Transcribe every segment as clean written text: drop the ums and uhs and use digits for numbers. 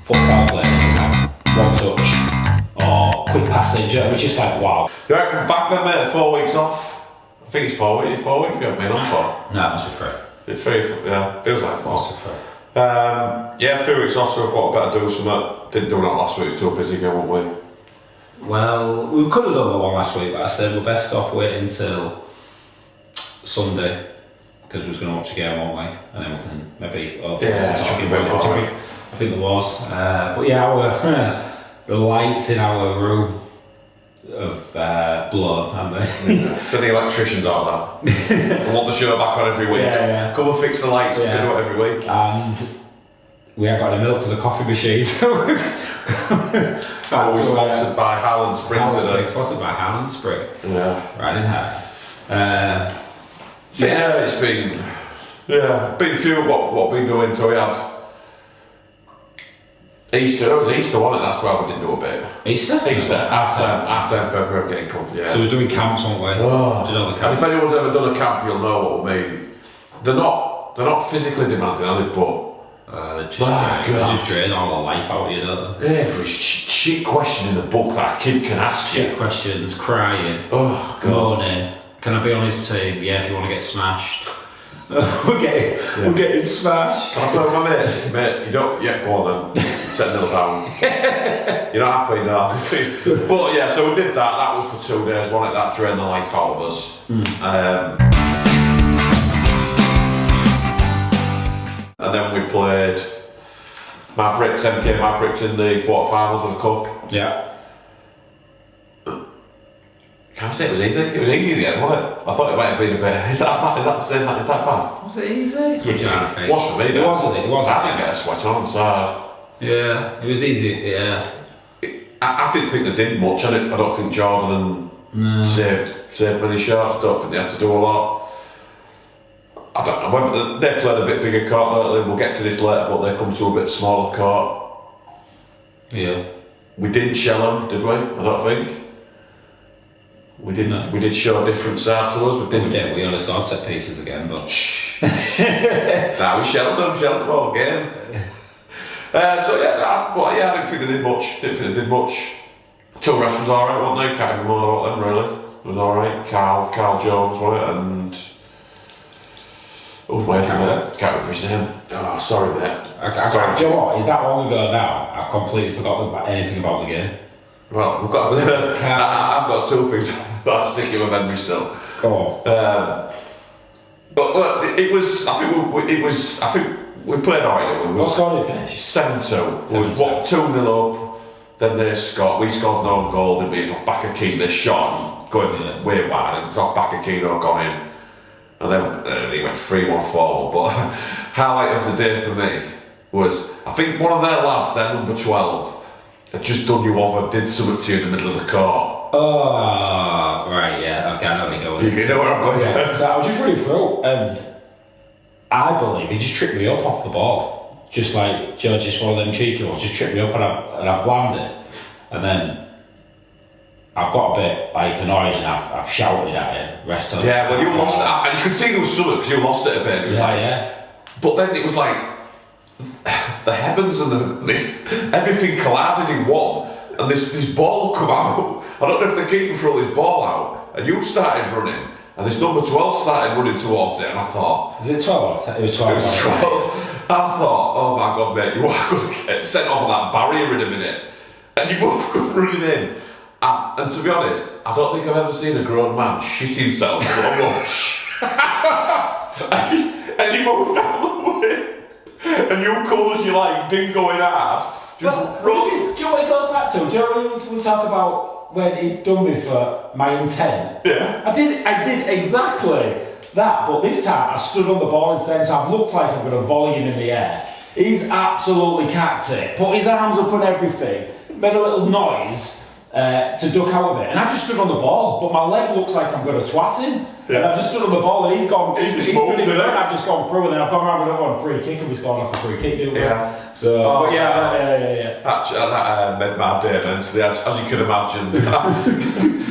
futsal played, and it was like one touch or quick passage. It was just like wow. You reckon back then, mate, 4 weeks off? I think it's 4 weeks. 4 weeks you haven't been on for? No, it must be 3. It's 3, yeah. Feels like 4. Must be 3. Yeah, 3 weeks off, so I thought I'd better do something. Didn't do that last week, too busy again, weren't we? Well, we could have done the one last week, but I said we're best off waiting until Sunday because we was going to watch a game, weren't we? And then we can maybe. I think there was, but yeah, our the lights in our room have blown, haven't they? Yeah. So the electricians out there. I want the show back on every week. Yeah. Come and fix the lights. We can do it every week. And we haven't got any milk for the coffee machine, so Always sponsored by Highland Spring today. Sponsored by Highland Spring. Yeah. Right in here. It's been a few what we've been doing. So we had Easter. It was Easter, wasn't it? That's why we didn't do a bit. Easter. After February, getting comfy. Yeah. So we're doing camps, weren't we? Oh. Did all the And camps. if anyone's ever done a camp, you'll know what we mean. They're not physically demanding, are they? But They just drain all the life out of you, don't they? every shit question in the book that a kid can ask you. Shit questions, crying, Oh God. moaning. Can I be on his team? Yeah, if you want to get smashed. we're getting smashed. I told my mate, you don't yet go on then. Set nil down. You're not happy now. But yeah, so we did that. That was for 2 days, wasn't it? That drained the life out of us. And then we played Mavericks, MK Mavericks in the quarterfinals of the cup. Yeah. Can I say it was easy? It was easy in the end, wasn't it? I thought it might have been a bit. Is that bad? Is that bad? Was it easy? Yeah, it was for me. It wasn't. I didn't get a sweat on, so. Yeah, it was easy. Yeah. I didn't think they did much. I don't think Jordan saved many shots. Don't think they had to do a lot. I don't know whether they played a bit bigger court. We'll get to this later, but they come to a bit smaller court. Yeah. We didn't shell them, did we? I don't think. We didn't. No. We did show a different side to us. We did. We only scored set pieces again, but. Nah, we shelled them all game. I didn't think they did much. Two refs was alright, wasn't they? Can't even moan about them really. It was alright. Carl Jones, wasn't it? And who's waiting there? Can't remember his name. Oh, sorry, mate. Do you know what? Is that long ago now? I completely forgot about anything about the game. Well, we've got. I've got 2 things that stick in my memory still. Go on. But it was. I think we played alright. What score did it finish? 7-2. It was 2-0 up. Then we scored no goal. It was off back of Keane. They shot going way wide, and it was off back of Keane gone in. And then he went 3-1 forward. But highlight of the day for me was I think one of their lads, their number 12. Had just done you over, did something to you in the middle of the court. Oh, right, yeah, okay, I know where you're going. You know where I'm going. Yeah. So I was just running through, and I believe he just tripped me up off the ball. Just like George, just one of them cheeky ones, just tripped me up and I've landed. And then I've got a bit annoyed and I've shouted at him. Rest of yeah, well, you lost it, and you could see there was something because you lost it a bit. It was But then it was like the heavens and everything collided in one, and this ball come out. I don't know if the keeper threw this ball out, and you started running, and this number 12 started running towards it, and I thought, is it 12? It was 12. It was 12. And I thought, oh my God, mate, you are going to get sent off that barrier in a minute, and you both go running in. And to be honest, I don't think I've ever seen a grown man shit himself so much. and he moved out of the way. And you cool as you like, didn't go in hard. Well, do you know what it goes back to? Do you know when we talk about when he's done me for my intent? Yeah. I did exactly that, but this time I stood on the ball instead, so I've looked like I'm going to volley him in the air. He's absolutely cacked it, put his arms up and everything, made a little noise to duck out of it, and I've just stood on the ball, but my leg looks like I'm going to twat him. Yeah. And I've just stood on the ball and he's pretty good, and I've just gone through, and then I've gone around another one, free kick, and we've gone off a free kick, didn't we? Yeah. So, but yeah. That made my day immensely, as you can imagine.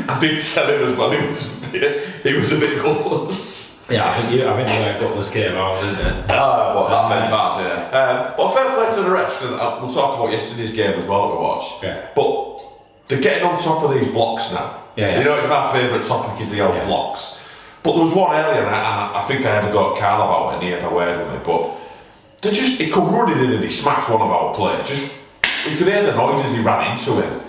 I did tell him as well, he was a bit gutless. Yeah, I think you gutless came out, didn't it? Well, that meant bad, yeah. Well, fair play to the refs, because we'll talk about yesterday's game as well that we watched. Yeah. But they're getting on top of these blocks now. Yeah. You know, it's my favourite topic is the old blocks. But there was one earlier, and I think I had to go at Carl about it, and he had a word with me, but he come running in and he smacked one of our players. You could hear the noise as he ran into him.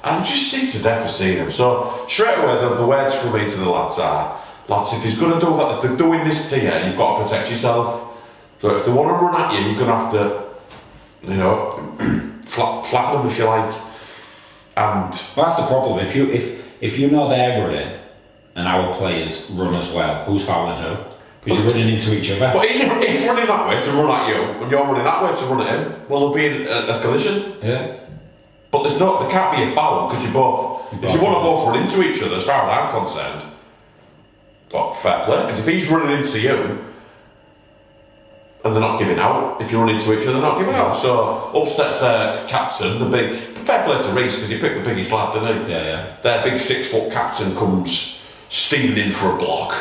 And I just sick to death for seeing him. So, straight away, the words from me to the lads are, lads, if he's going to do that, if they're doing this to you, you've got to protect yourself. So if they want to run at you, you're going to have to, you know, flatten them if you like. And well, that's the problem. If you know they're running and our players run as well, who's fouling who? Because you're running into each other. But he's running that way to run at you, and you're running that way to run at him. Well, there'll be a collision. Yeah. But there can't be a foul because if you want to both run into each other, as far as I'm concerned, but fair play. Because if he's running into you and they're not giving out, if you run into each other, they're not giving out. So up steps their captain, the big fair play to Reece because he picked the biggest lad, didn't he? Yeah. Their big 6 foot captain comes steaming in for a block.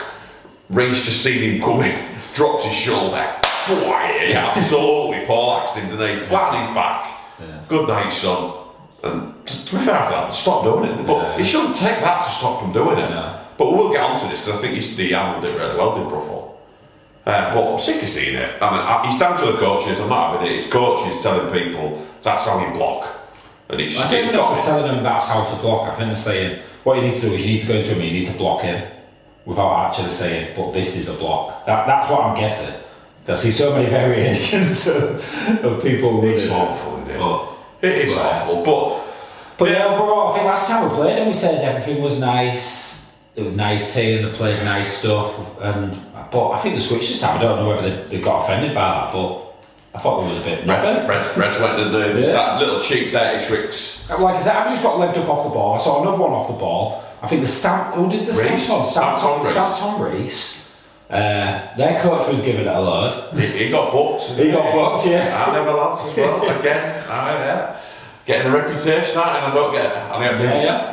Reece just seen him coming, dropped his shoulder. Boy, he absolutely poleaxed him, didn't he? Flat on his back. Yeah. Good night, son. And to be fair to that, stop doing it. But he shouldn't take that to stop him doing it. No. But we'll get onto this because I think he handled it really well, did Bruffel. But I'm sick of seeing it. I mean, he's down to the coaches. I'm not having it. His coaches telling people that's how you block. And he's I don't know if they're telling them that's how to block. I think they're saying what you need to do is you need to go into him and you need to block him without actually saying, but this is a block. That's what I'm guessing. I see so many variations of people with it's it. awful, isn't it? But it is awful. But yeah, overall, I think last time we played and we said everything was nice. It was a nice team, they played nice stuff. But I think the switch this time, I don't know whether they got offended by that, but I thought there was a bit. Reds went in there, there's that little cheap, dirty tricks. Like I said, I've just got legged up off the ball. I saw another one off the ball. I think who did the stamp on? Stamped on Reece. Their coach was giving it a load. He got booked. He got booked, yeah. I never lads as well. Again, getting a reputation out, and I don't get.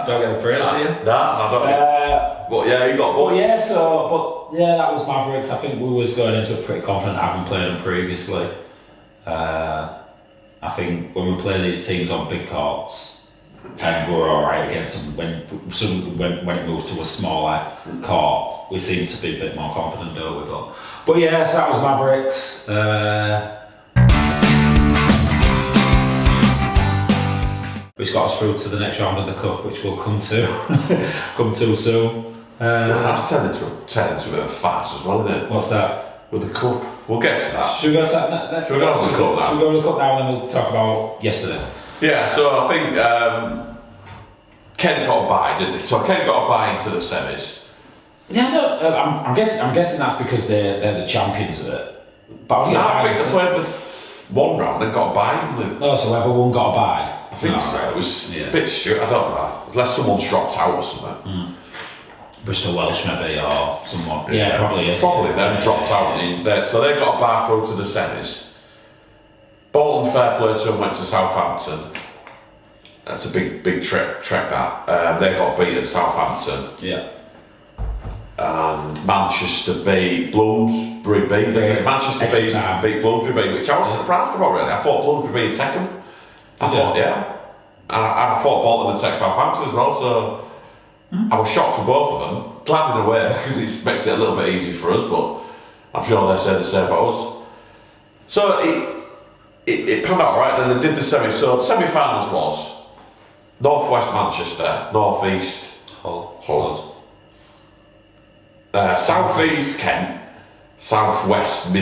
Don't get the praise, do you? Nah, I don't. But yeah, he got booked. That was Mavericks. I think we was going into it pretty confident, having played them previously. I think when we play these teams on big courts, and we're alright against them, when it moves to a smaller court, we seem to be a bit more confident, don't we? But yeah, so that was Mavericks. Which got us through to the next round of the cup, which we'll come to soon. That's turned into a bit of a farce as well, isn't it? What's that? With the cup. We'll get to that. Should we go to that next? Should we go to the cup now? Should we go to the cup now and then we'll talk about yesterday? Yeah, so I think Ken got a bye, didn't he? So Ken got a bye into the semis. Yeah, I'm guessing that's because they're the champions of it. But I think they played the one round and got a bye. No, so everyone got a bye. I think so. Right. It's a bit stupid. I don't know. Unless someone's dropped out or something. Bristol Welsh maybe or someone. Yeah, probably is. Probably then dropped out. So they got a bye through to the semis. Bolton, fair play to them, went to Southampton. That's a big trek that. They got beat at Southampton. Yeah. And Manchester beat Bloomsbury beat. Manchester beat Bloomsbury beat, which I was surprised about really. I thought Bloomsbury would take them. I thought Bolton would take Southampton as well, so I was shocked for both of them. Glad in a way, because it makes it a little bit easy for us, but I'm sure they said the same about us. So it panned out right, then they did the semi. So the semi-finals was North West Manchester, North East Hull, South East Kent, South West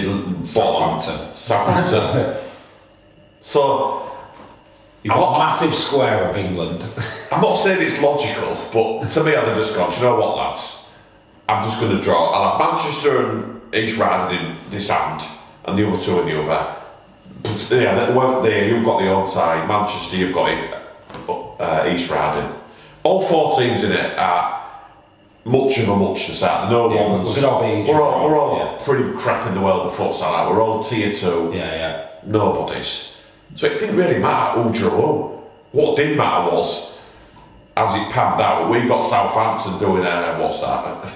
Southampton. So you've got a massive square of England. I'm not saying it's logical, but to me I'd have just gone, do you know what lads, I'm just going to draw. I'll have Manchester and East Riding in this hand and the other two in the other. Yeah, they weren't there. You've got the home side. Manchester, you've got it, East Riding. All 4 teams in it are much of a muchness out. No ones. We're all pretty crap in the world of futsal. We're all tier 2. Yeah. Nobodies. So it didn't really matter who drew who. What did matter was, as it panned out, we got Southampton doing what's that?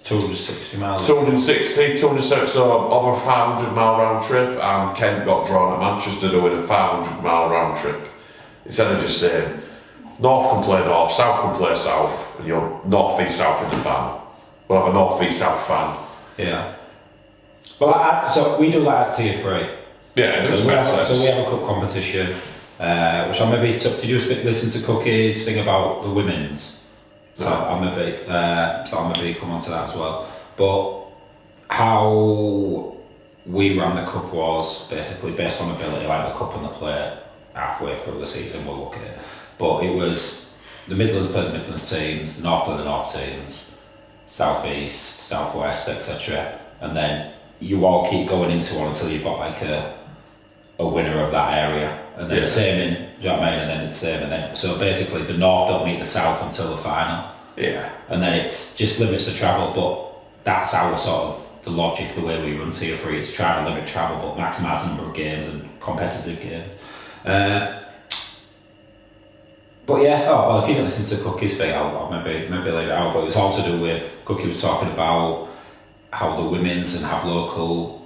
260 miles. 260, 270, so over a 500-mile round trip, and Kent got drawn at Manchester doing a 500-mile round trip. Instead of just saying, North can play North, South can play South, and you're North v South in the final. We'll have a North v South fan. Yeah. Well, so we do that at Tier 3. Yeah, it does make sense. So we have a cup competition, which I maybe took. Did you listen to Cookie's thing about the women's? So No. I'll maybe come on to that as well. But how we ran the cup was basically based on ability, like the cup and the plate halfway through the season we'll look at it. But it was the Midlands played the Midlands teams, the North played the North teams, South East, South West, etc. And then you all keep going into one until you've got like a winner of that area. And then the same in, do you know what I mean? And then it's the same, and then so basically the North don't meet the South until the final. Yeah. And then it's just limits the travel, but that's our sort of the logic, the way we run Tier 3, is trying to limit travel but maximise the number of games and competitive games. But yeah, if you don't listen to Cookie's thing, I'll maybe leave it out. But it's all to do with Cookie was talking about how the women's and have local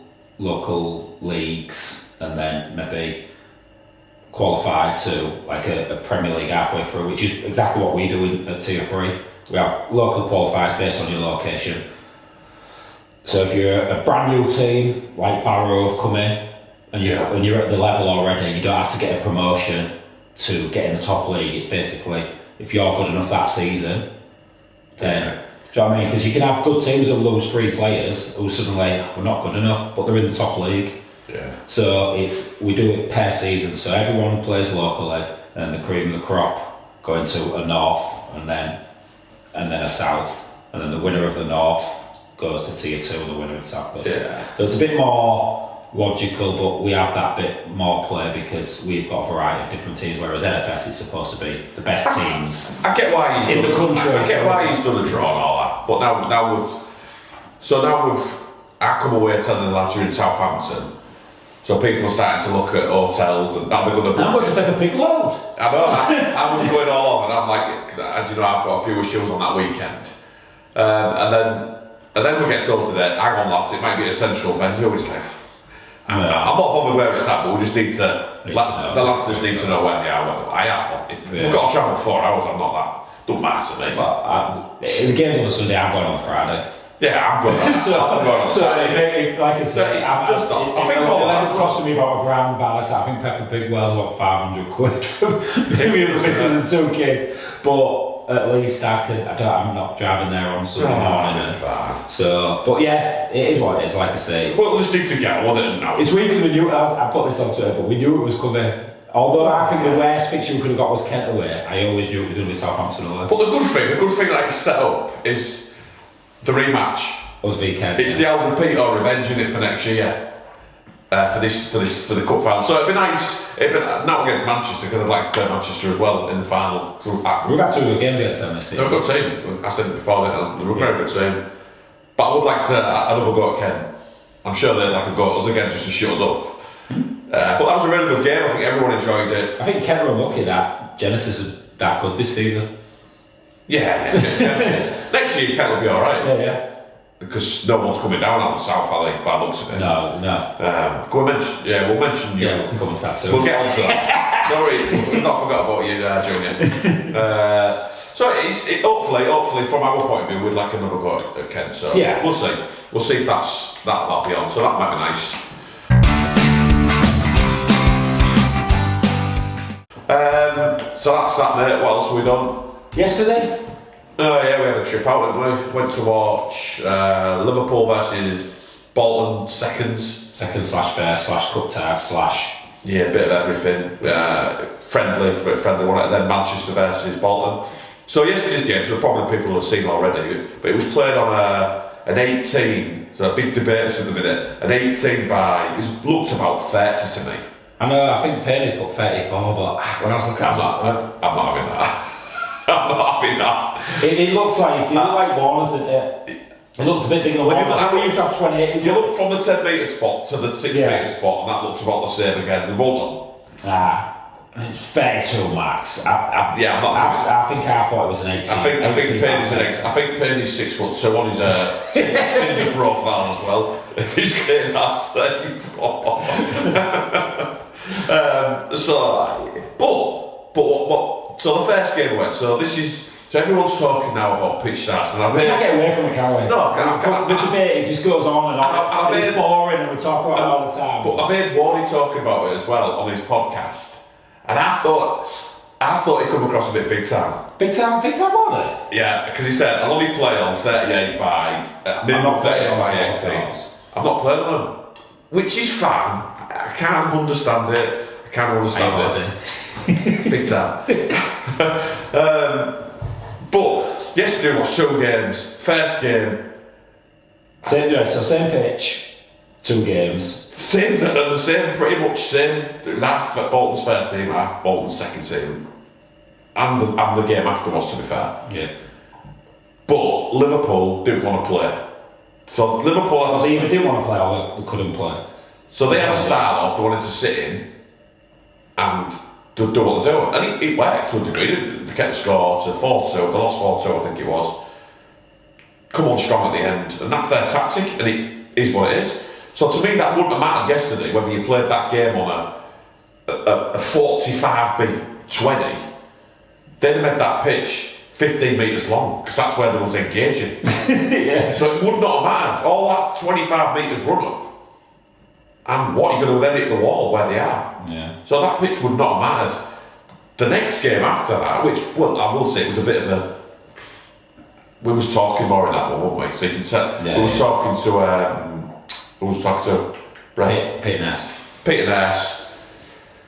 leagues, and then maybe qualify to like a Premier League halfway through, which is exactly what we do at Tier 3. We have local qualifiers based on your location. So if you're a brand new team like Barrow have come in and you're at the level already, you don't have to get a promotion to get in the top league. It's basically if you're good enough that season, then do you know what I mean? Because you can have good teams who lose 3 players who suddenly we're not good enough, but they're in the top league. Yeah. So we do it per season. So everyone plays locally, and the cream of the crop go into a North, and then a South, and then the winner of the North goes to Tier 2, and the winner of the South goes. Yeah. So it's a bit more logical, but we have that bit more play because we've got a variety of different teams. Whereas NFS, it's supposed to be the best teams. I get why he's in done the country. I get why he's done a draw and all that. But now we've I come away telling the lads you're in Southampton. So people are starting to look at hotels and now they're going to. I'm going to Pepper Pig World. I know. I was going all over, and I'm like, as you know, I've got a few issues on that weekend, and then we get told today, hang on lads, it might be a central venue. It's like, I'm not bothered where it's at, but we just need to. The lads just need to know where they are. If we've got to travel 4 hours, I'm not that. Don't matter to me. Well, the game's on Sunday. I'm going on Friday. Yeah, I'm going on. I'm going on. So like I said, I think it's costing me about £1,000 by the time. I think Peppa Pig Wales about 500 quid for me and the missus and 2 kids. But at least I'm not driving there on Sunday morning. But yeah, it is what it is. Like I say, well, just need to get on with it now. It's weird because we knew. I put this on Twitter, but we knew it was coming. Although I think the worst fixture we could have got was Kent away, I always knew it was going to be Southampton away. But the good thing that is set up is the rematch. Was weekend. It's the old repeat or revenge in it for next year. For the cup final. So it'd be nice. Not against Manchester because I'd like to play Manchester as well in the final. So we've had 2 good games against them this year. They're a good team. I said it before. They're a very good team. But I would like to another go at Kent. I'm sure they'd like a go at us again just to shut us up. But that was a really good game. I think everyone enjoyed it. I think Kent were unlucky that Genesis was that good this season. Yeah. Next year Kent will be alright. Yeah. Because no one's coming down on the South Valley by the looks of it. No. We'll mention you. Yeah, we can come on to that soon. We'll get on to that. Sorry, we've not forgot about you, Junior. So hopefully, from our point of view, we'd like another go at Kent. So yeah, we'll see. We'll see if that'll be on. So that might be nice. So that's that, mate. What else have we done? Yesterday? Oh yeah, we had a trip out, didn't we? Went to watch Liverpool versus Bolton seconds/first/cup tie/ yeah, a bit of everything. Friendly one, and then Manchester versus Bolton. So yesterday's games were probably people have seen already, but it was played on an 18. So a big debate in the minute. An 18 by it looked about 30 to me. I know. I think Payne's put 34, but when I was looking at it, I'm not having that. I'm not having that. It looks like Warner's, didn't it? It looks a bit bigger than Warner's. We used to have 28. You look from the 10 metre spot to the 6 metre spot, and that looks about the same again. The one. 32 max. Yeah, I'm not. I think I thought it was an 18. I think Payne's 6'2" on his Tinder profile as well. If he's getting that stage. So the first game went. So everyone's talking now about pitch starts, and we can't get away from it, can we? No, the debate it just goes on and on. It's boring, and we talk about it all the time. But I've heard Warney talking about it as well on his podcast, and I thought he come across a bit big time. Big time, wasn't it? Yeah, because he said I'll only play on 38 by minimum 38 by 18. I'm not playing on them, which is fine. I can't understand it. Big time. But yesterday was 2 games. First game. Same pitch, 2 games. Pretty much same. It was half at Bolton's first team, half Bolton's second team. And the game afterwards, to be fair. Yeah. But Liverpool didn't want to play. So Liverpool they either didn't want to play or they couldn't play. So they had a start off, they wanted to sit in and do what they're doing. And it worked to a degree. They kept the score to 4-2, they lost 4-2 I think it was. Come on strong at the end. And that's their tactic, and it is what it is. So to me that wouldn't have mattered yesterday whether you played that game on a 45 beat 20. They'd have made that pitch 15 metres long, because that's where they was engaging. Yeah. So it would not have mattered. All that 25 metres run up, and what you're going to then hit the wall where they are. Yeah. So that pitch would not have mattered. The next game after that, which, well, I will say it was a bit of a... We was talking more in that one, weren't we? So you can tell... Yeah, we was talking to... Peter Ness. Peter Ness.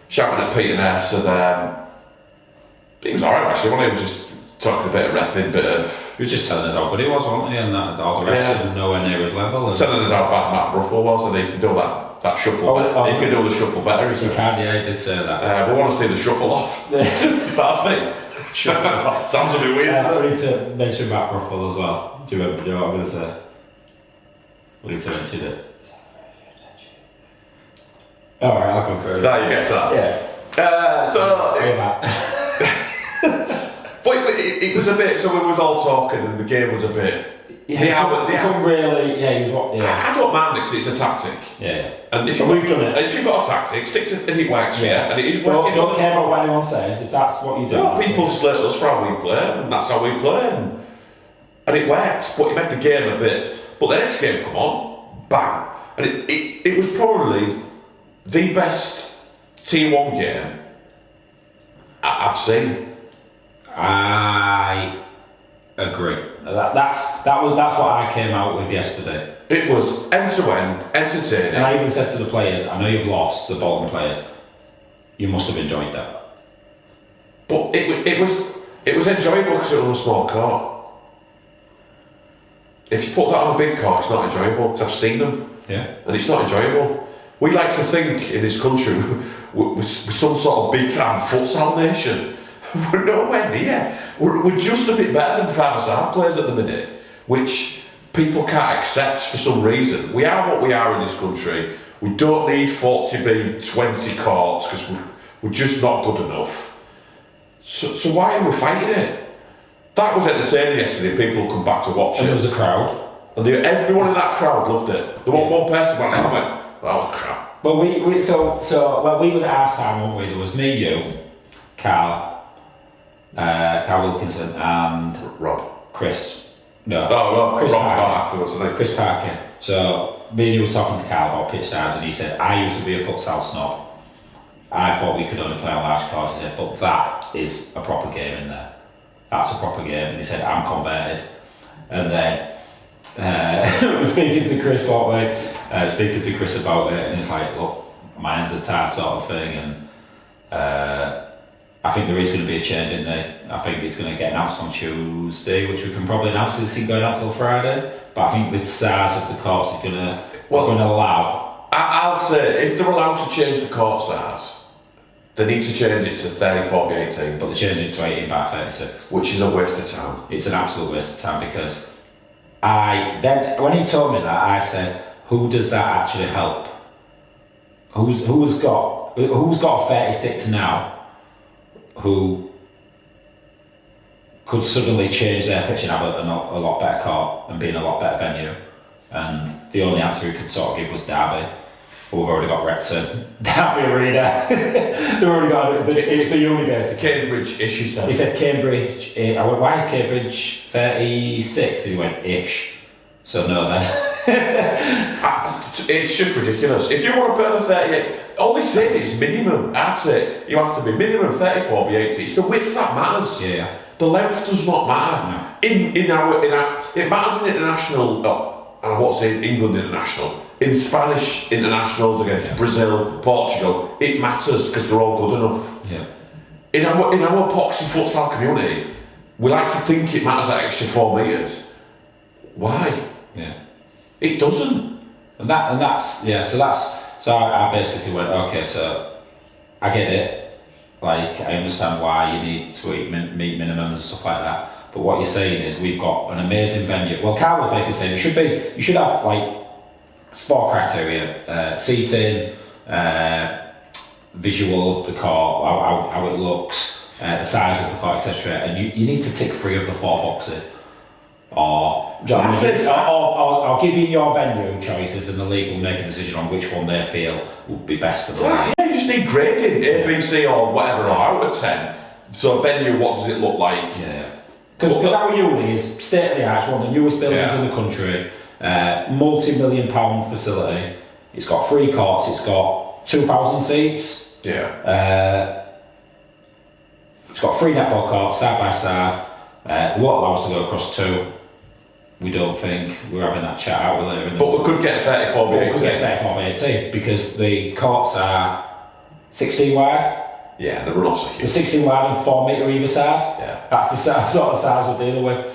Shouting at Peter Ness, and he was alright actually, when he was just talking a bit of reffing, He was just telling us how good he was, wasn't he? And that all the rest of nowhere near his level. telling us how bad Matt Ruffle was, and he could do that shuffle better. He could do the shuffle better. He can, yeah, he did say that. We want to see the shuffle off. Is that a thing? Shuffle off. Sounds a bit weird. We need to mention Matt Ruffle as well. Do you know what I'm going to say? We need to mention it. Alright, I'll come through. No, you get to that. Yeah. But it was a bit, so we was all talking and the game was a bit... Really, yeah, he was what, yeah. I don't mind it because it's a tactic. Yeah. And if we've done it. If you've got a tactic, stick to it and it works, and it is working. Don't care about what anyone says, if that's what you do. No, people slate us for how we play, and that's how we play, and it worked, but it made the game a bit... But the next game come on, bang, and it was probably the best T1 game I've seen. I agree. That's what I came out with yesterday. It was end to end, entertaining. And I even said to the players, I know you've lost, the Bolton players, you must have enjoyed that. But it was enjoyable because it was a small court. If you put that on a big court, it's not enjoyable because I've seen them. Yeah. And it's not enjoyable. We like to think in this country we're some sort of big time futsal nation. We're nowhere near. We're just a bit better than 5-star players at the minute, which people can't accept for some reason. We are what we are in this country. We don't need 40B 20 courts because we're just not good enough. So why are we fighting it? That was entertaining yesterday. People will come back to watch it. And there was a crowd. And everyone in that crowd loved it. There wasn't one person went, that was crap. But we was at half time, weren't we? There was me, you, Carl Wilkinson, and Rob. Chris. No. Oh, Chris Rob Parker. afterwards, I think. Chris Parker. So me and you was talking to Carl about pitch stars, and he said, I used to be a futsal snob. I thought we could only play on large courts. He said, but that is a proper game in there. That's a proper game. And he said, I'm converted. And then speaking to Chris, speaking to Chris about it, and it's like, look, mine's a tart sort of thing, and I think there is going to be a change in there. I think it's going to get announced on Tuesday, which we can probably announce because it's going out till Friday. But I think the size of the courts is going to allow. I'll say, if they're allowed to change the court size, they need to change it to 34 by 18. But they're changing it to 18 by 36. Which is a waste of time. It's an absolute waste of time because when he told me that, I said, who does that actually help? Who's got a 36 now who could suddenly change their pitch and have a lot better court and be in a lot better venue. And the only answer he could sort of give was Derby. But we've already got Repton. Derby Arena. They've already got it's the uni basically. Cambridge-ish, he said. He said Cambridge. I went, why is Cambridge 36? And he went, ish. So no then. It's just ridiculous. If you want to burn a 38, all they say is minimum. That's it. You have to be minimum 34, be 80. It's the width that matters. Yeah. The length does not matter. No. In our it matters in international. And I won't say England international. In Spanish internationals against Brazil, Portugal, it matters because they're all good enough. Yeah. In our poxy futsal community, we like to think it matters that extra 4 metres. Why? Yeah. It doesn't. And that's so I basically went, okay, so I get it. Like I understand why you need to meet minimums and stuff like that. But what you're saying is we've got an amazing venue. Well, Carl was basically saying you should have like 4 criteria: seating, visual of the court, how it looks, the size of the court, etc. And you need to tick 3 of the 4 boxes. Or I'll give you your venue choices, and the league will make a decision on which one they feel would be best for them. Yeah, you just need grading, A, B, C, or whatever, or out of 10. So venue, what does it look like? Yeah. Because our uni is state of the art, it's one of the newest buildings in the country, multi-million-pound facility. It's got 3 courts, it's got 2,000 seats. Yeah. It's got 3 netball courts side by side. Won't allow us to go across 2. We don't think. We're having that chat out with later. But we could get 34 by 18. We could get 34 by 18 because the courts are 16 wide. Yeah, the runoffs are huge. The 16 wide and 4 metre either side. Yeah. That's the sort of size we're dealing with.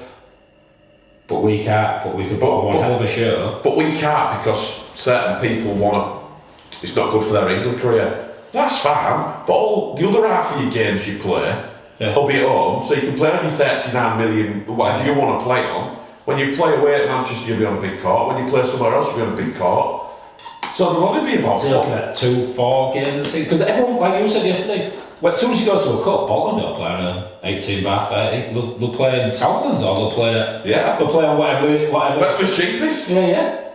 But we can't. But we could put on one hell of a show. But we can't because certain people want to. It's not good for their England career. That's fine. But all the other half of your games you play will be at home, so you can play on your 39 million, whatever you want to play on. When you play away at Manchester, you'll be on a big court. When you play somewhere else, you'll be on a big court. So there'll only be about so you're looking at 2-4 games a season. Because everyone, like you said yesterday, as soon as you go to a cup, Bolton don't play on a 18 by 30. They'll play in Southlands or they'll play on whatever. Whatever's cheapest. Yeah.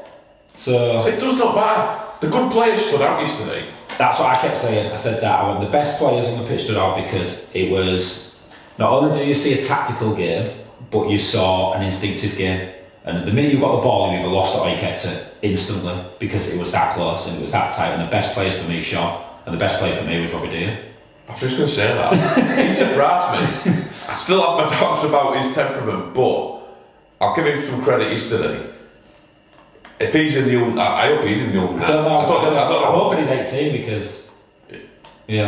So it does not matter. The good players stood out yesterday. That's what I kept saying. I said that I went, the best players on the pitch stood out because it was not only did you see a tactical game, but you saw an instinctive game. And the minute you got the ball, you either lost it or you kept it instantly because it was that close and it was that tight. And the best players for me, Sean, and the best player for me was Robbie Dean. I was just going to say that. He surprised me. I still have my doubts about his temperament, but I'll give him some credit yesterday. If he's in the I hope he's in the I don't know. I'm hoping he's 18 because he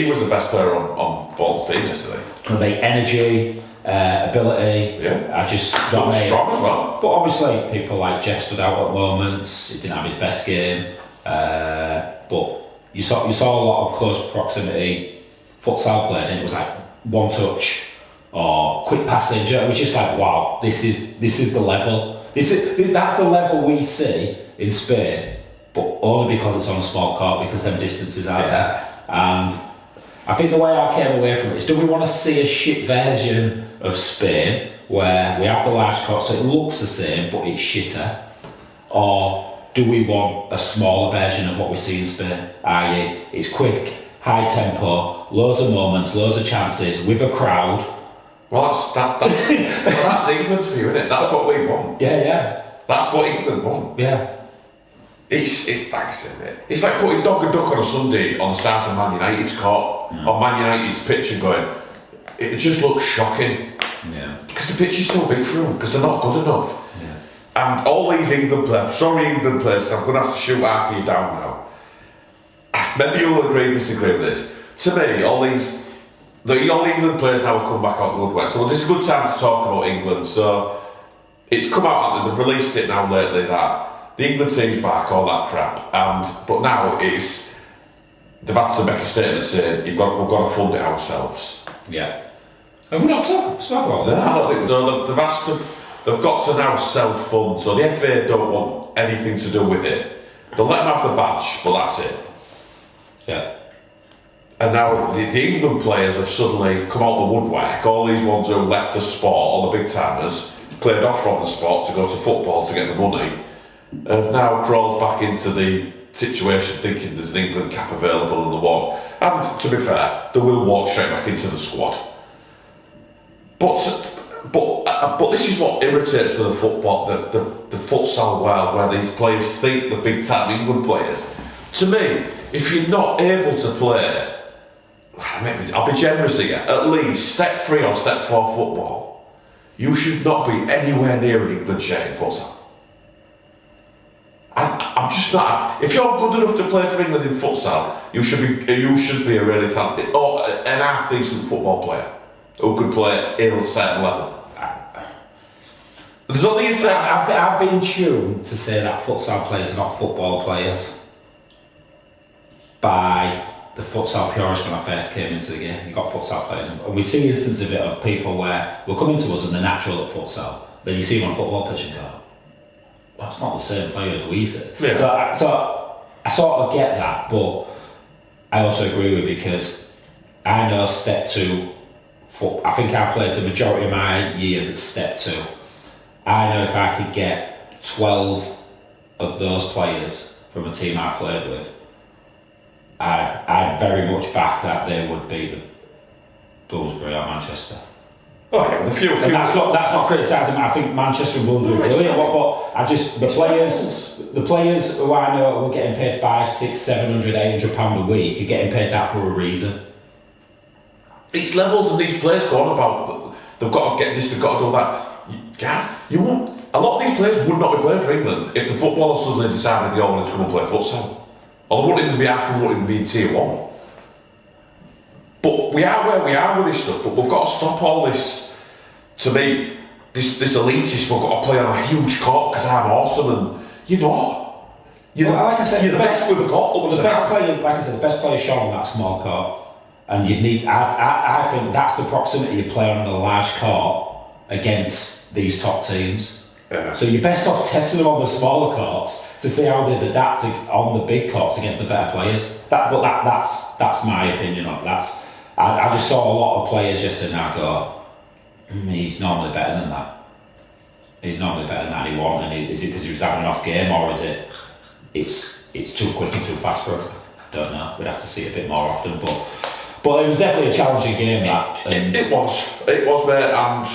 was the best player on Bolton's team yesterday. Energy, ability. Yeah. I just strong as well. But obviously people like Jeff stood out at moments. He didn't have his best game, but you saw a lot of close proximity futsal played, and it was like one touch or quick passing. It was just like, wow, this is the level. That's the level we see in Spain, but only because it's on a small court, because them distances are there. And I think the way I came away from it is, do we want to see a shit version of Spain where we have the large court so it looks the same but it's shitter? Or do we want a smaller version of what we see in Spain, i.e. it's quick, high tempo, loads of moments, loads of chances, with a crowd? Well, that's England for you, isn't it? That's what we want. Yeah. That's what England want. Yeah. It's thanks, isn't it? It's like putting Dog and Duck on a Sunday on the start of Man United's court, on Man United's pitch, and going, it just looks shocking. Yeah. Because the pitch is so big for them, because they're not good enough. Yeah. And all these England players, sorry England players, I'm going to have to shoot half of you down now. Maybe you'll agree, disagree with this. To me, all England players now have come back out the woodwork. So this is a good time to talk about England. So it's come out, they've released it now lately that the England team's back, all that crap. But now they've had to make a statement saying we've got to fund it ourselves. Yeah. Have we not talked about this? I don't think so. They've got to now self-fund. So the FA don't want anything to do with it. They'll let them have the badge, but that's it. Yeah. And now the England players have suddenly come out the woodwork. All these ones who left the sport, all the big timers, cleared off from the sport to go to football to get the money, have now crawled back into the situation thinking there's an England cap available and the one. And to be fair, they will walk straight back into the squad. But this is what irritates me, the football, the futsal world, where these players think the big time England players. To me, if you're not able to play, maybe I'll be generous here, at least step 3 or step 4 football, you should not be anywhere near an England shirt in futsal. I'm just not. If you're good enough to play for England in futsal, you should be a really talented or an half decent football player who could play in a certain level. There's only a certain. I've been tuned to say that futsal players are not football players by the futsal purist when I first came into the game. You got futsal players, and we see instances of it of people where they'll come into us and they're natural at futsal. Then you see them on a football pitch and go, that's not the same player as we see. Yeah. So I sort of get that, but I also agree with you because I know step 2. I think I played the majority of my years at step 2. I know if I could get 12 of those players from a team I played with, I'd very much back that they would be the Bloomsbury or Manchester. Oh yeah, the few. That's not criticising. I think Manchester and Bloomsbury are brilliant, but I just the players who I know were getting paid 500, 600, 700, 800 £800 a week are getting paid that for a reason. It's levels, and these players go on about they've got to get this, they've got to do that. Guys, you won't. A lot of these players would not be playing for England if the footballers suddenly decided they all wanted to come and play futsal, or they wouldn't even be after, wouldn't even be in tier 1. But we are where we are with this stuff. But we've got to stop all this. To me, this elitist. We've got to play on a huge court because I'm awesome, and you're not. Like I said, you're the best we've got. The best players, like I said, the best players shown on that small court, and you need. I think that's the proximity you play on a large court against these top teams. Yeah. So you're best off testing them on the smaller courts to see how they'd adapt on the big courts against the better players. That's my opinion on that. I just saw a lot of players yesterday and I go, he's normally better than that. He's normally better than that. He won, and is it because he was having an off game, or is it? It's too quick and too fast for him. Don't know. We'd have to see it a bit more often, but it was definitely a challenging game. It was, mate, and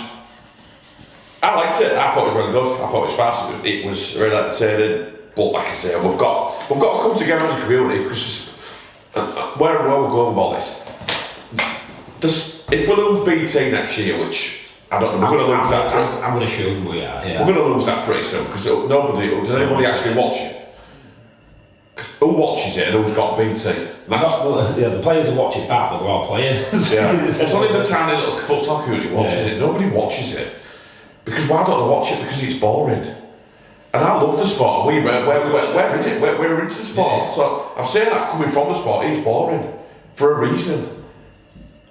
I liked it. I thought it was really good. I thought it was fast. It was really entertaining. But like I say, we've got to come together as a community because where we're going with all this. If we lose BT next year, which I don't know, we're going to lose that. I'm going to assume we are. Yeah. We're going to lose that pretty soon because does anybody actually watch it? Who watches it and who's got BT? The players who watch it back, but they're all playing. Yeah. It's only the tiny little futsal community watches it. Nobody watches it. Because why don't they watch it? Because it's boring. And I love the sport. We're in it. We're into the sport. Yeah. So I'm saying that coming from the sport, it's boring. For a reason.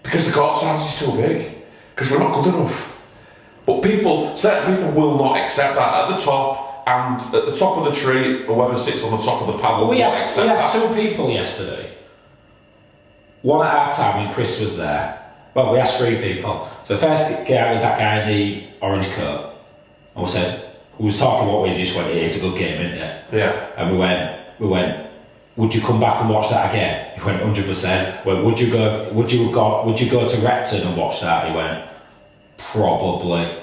Because the court size is too big. Because we're not good enough. But certain people will not accept that at the top, and at the top of the tree, whoever sits on the top of the panel. We asked 2 people yesterday. One at half time when Chris was there. Well, we asked 3 people. So the first guy was that guy in the orange coat. And we was talking what we just went, it's a good game, isn't it? Yeah. And we went, would you come back and watch that again? He went 100%. Well, would you go to Repton and watch that? He went, probably.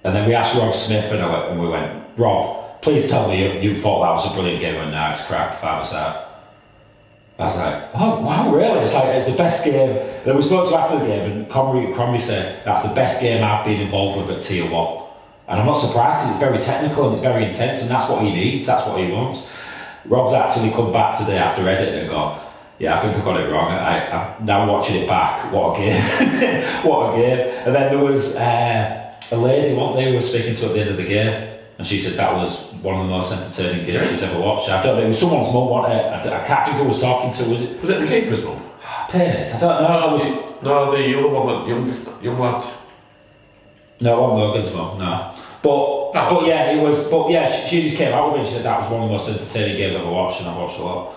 And then we asked Rob Smith and we went, Rob, please tell me you thought that was a brilliant game and now it's crap, 5-star. I was like, oh wow, really? It's the best game. Then we spoke to after the game, and Conry said that's the best game I've been involved with at tier 1. And I'm not surprised because it's very technical and it's very intense, and that's what he needs. That's what he wants. Rob's actually come back today after editing and gone, yeah, I think I got it wrong. I'm now watching it back. What a game! What a game! And then there was a lady, who was speaking to at the end of the game. And she said that was one of the most entertaining games she's ever watched. I don't know, it was someone's mum, I can't think who I was talking to, was it the keeper's mum? Penis, I don't know. No, the other one, young lad. No, it wasn't Logan's mum, no. But yeah, she just came out with it and she said that was one of the most entertaining games I've ever watched, and I've watched a lot.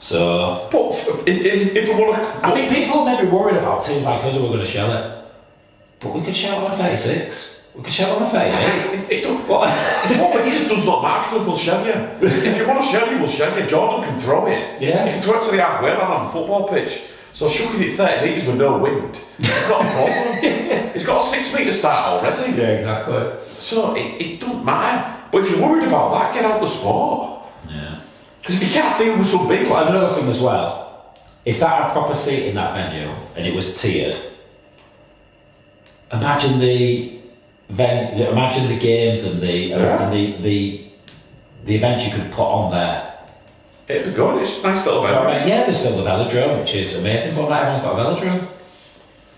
So, But if we want to, I think people may be worried about teams like us who are going to shell it. But we could shell on a 36. We could shell on a 38. what it is does not matter. We'll shell you. If you want to shell you, we'll shell you. Jordan can throw it. Yeah. He can throw it to the halfway line on a football pitch. So shooting it 30 metres with no wind, it's not a problem. He's got a 6 metre start already. Yeah, exactly. So it doesn't matter. But if you're worried about that, get out the sport. Yeah. Because if you can't deal with some big lads. Another thing as well, if that had proper seat in that venue and it was tiered, imagine the games and the events you could put on there. It'd be good. It's a nice little venue. Right, yeah, there's still the velodrome, which is amazing, but not everyone's got a velodrome.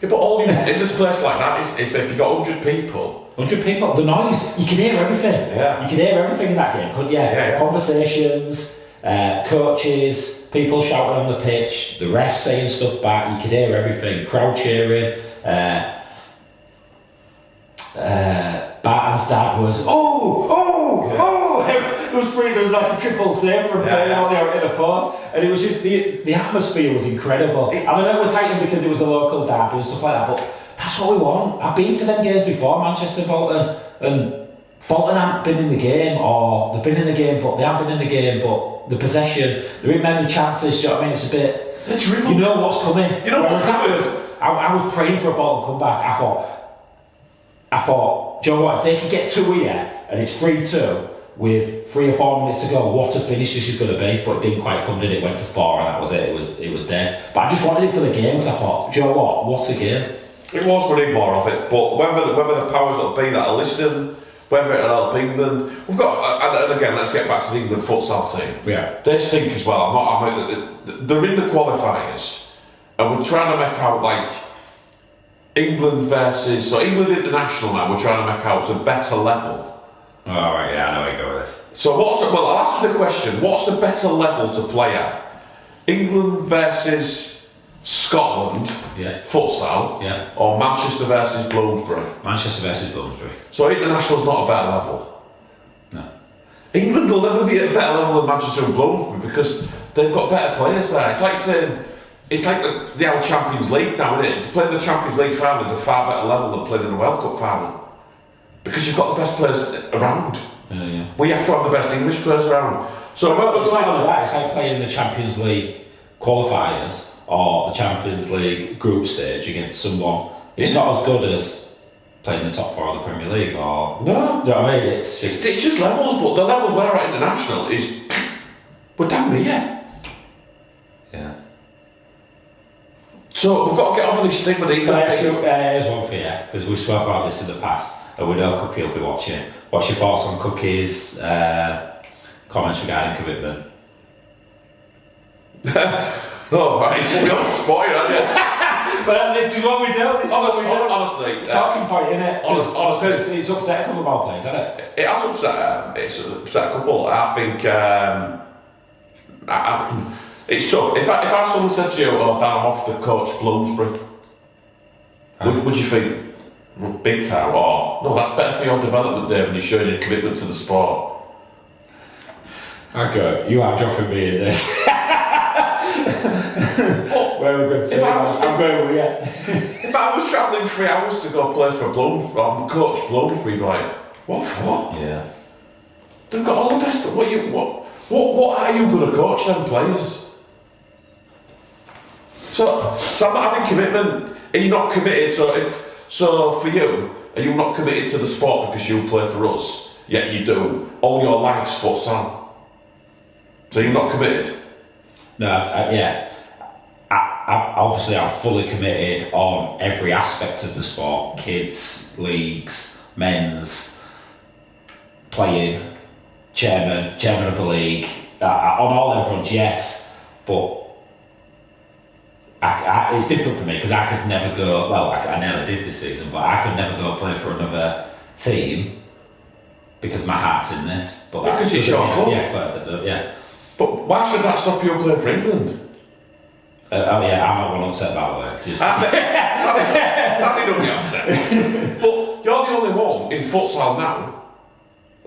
Yeah, but all you in this place like that is if you've got 100 people. 100 people, the noise, you can hear everything. Yeah. You can hear everything in that game, couldn't you? Yeah. Conversations, coaches, people shouting on the pitch, the refs saying stuff back, you could hear everything, crowd cheering. Barton's dad was, it was free, there was like a triple save from playing on there in the post, and it was just, the atmosphere was incredible. And I know it was heightened because it was a local derby and stuff like that, but that's what we want. I've been to them games before, Manchester, Bolton, and Bolton haven't been in the game, or they've been in the game, but they haven't been in the game, but the possession, there ain't many chances, do you know what I mean? It's a bit, you know what's coming. You know what's coming. I was praying for a Bolton comeback. I thought, do you know what, if they could get 2 here, and it's 3-2, with 3 or 4 minutes to go, what a finish this is going to be, but it didn't quite come, did it? It went to 4 and that was it, it was dead. But I just wanted it for the game, because I thought, do you know what a game. It was, we need more of it, but whether the powers that be that are listening, whether it'll help England, we've got, and again, let's get back to the England futsal team. Yeah. They stink as well. They're in the qualifiers, and we're trying to make out like England versus, so England international now, we're trying to make out as a better level. Oh, right, yeah, I know where you go with this. So I'll ask you the question, what's the better level to play at? England versus Scotland, futsal, or Manchester versus Bloomsbury? Manchester versus Bloomsbury. So international's not a better level? No. England will never be at a better level than Manchester and Bloomsbury because they've got better players there. It's like saying, it's like the old Champions League now, isn't it? Playing the Champions League final is a far better level than playing in the World Cup final. Because you've got the best players around. We have to have the best English players around. So it's like playing in the Champions League qualifiers or the Champions League group stage against someone. It's not as good as playing the top 4 of the Premier League or... No. Do you know what I mean? It's just levels, but the levels we're at international is... We're down here. Yeah. So we've got to get over this thing with England. Here's one for you, because we've spoken about this in the past, and we know Cookie will be watching. What's your thoughts on Cookie's comments regarding commitment? Oh, right, you're on spot, aren't you? But this is what we do. Honestly, it's a talking point, isn't it? Honestly, it's upset a couple of our players, hasn't it? It has upset. It's upset a couple. I think it's tough. If I someone said to you, "Oh, Dan, I'm off to coach Bloomsbury," would you think big time? Or no, that's better for your development, Dave, and you're showing your commitment to the sport. Okay, you are dropping me in this. Where we good team. I'm going with you. If I was travelling 3 hours to go play for Bloomsbury, coach Bloomsbury, like, what for? Yeah. They've got all the best. What are you going to coach them players? So I'm not having commitment. Are you not committed? So for you, are you not committed to the sport because you play for us? Yet you do all your life's futsal. So you're not committed? No, obviously I'm fully committed on every aspect of the sport. Kids, leagues, men's, playing, chairman of the league. On all them fronts, yes. But it's different for me because I could never go, well, I never did this season, but I could never go play for another team because my heart's in this. But because it's your club? Yeah. But why should that stop you playing for England? I'm not one upset about it. That didn't get upset. But you're the only one in futsal now.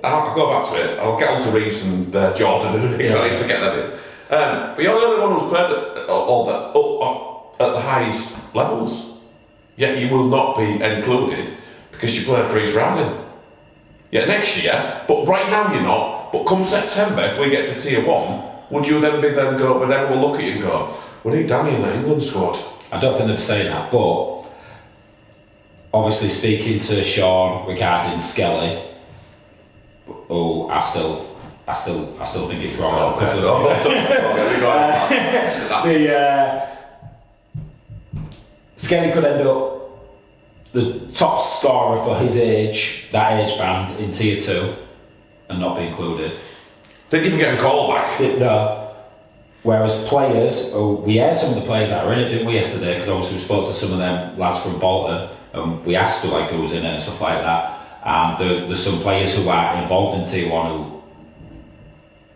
I'll go back to it. I'll get on to Reece and Jordan and everything to get them in. But you're the only one who's played at the highest levels. Yet you will not be included because you play freeze riding. Yeah, next year, but right now you're not. But come September, if we get to tier 1, would you then go, but then we'll look at you and go, we need Danny in that England squad? I don't think they'd be saying that, but obviously speaking to Sean regarding Skelly, I still think it's wrong. Skelly could end up the top scorer for his age, that age band in tier 2, and not be included. Didn't even get a call back. No. Whereas players, we had some of the players that were in it, didn't we, yesterday? Because obviously we spoke to some of them lads from Bolton, and we asked like who was in it and stuff like that. And there's some players who are involved in tier 1 who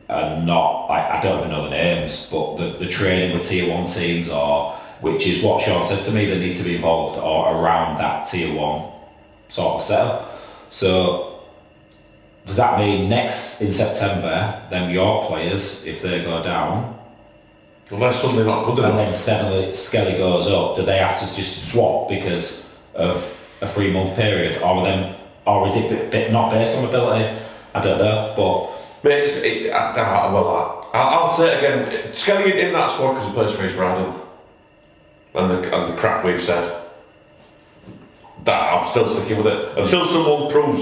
are not, I don't even know the names, but the training with tier 1 teams, or which is what Sean said to me, they need to be involved or around that tier 1 sort of setup. So does that mean next in September, then your players, if they go down, well, they're suddenly not good enough, and then suddenly Skelly goes up, do they have to just swap because of a 3-month period, or is it not based on ability? I don't know, but I'll say it again. Skelly in that squad because he plays for his Radon, and the crap we've said. That I'm still sticking with it until someone proves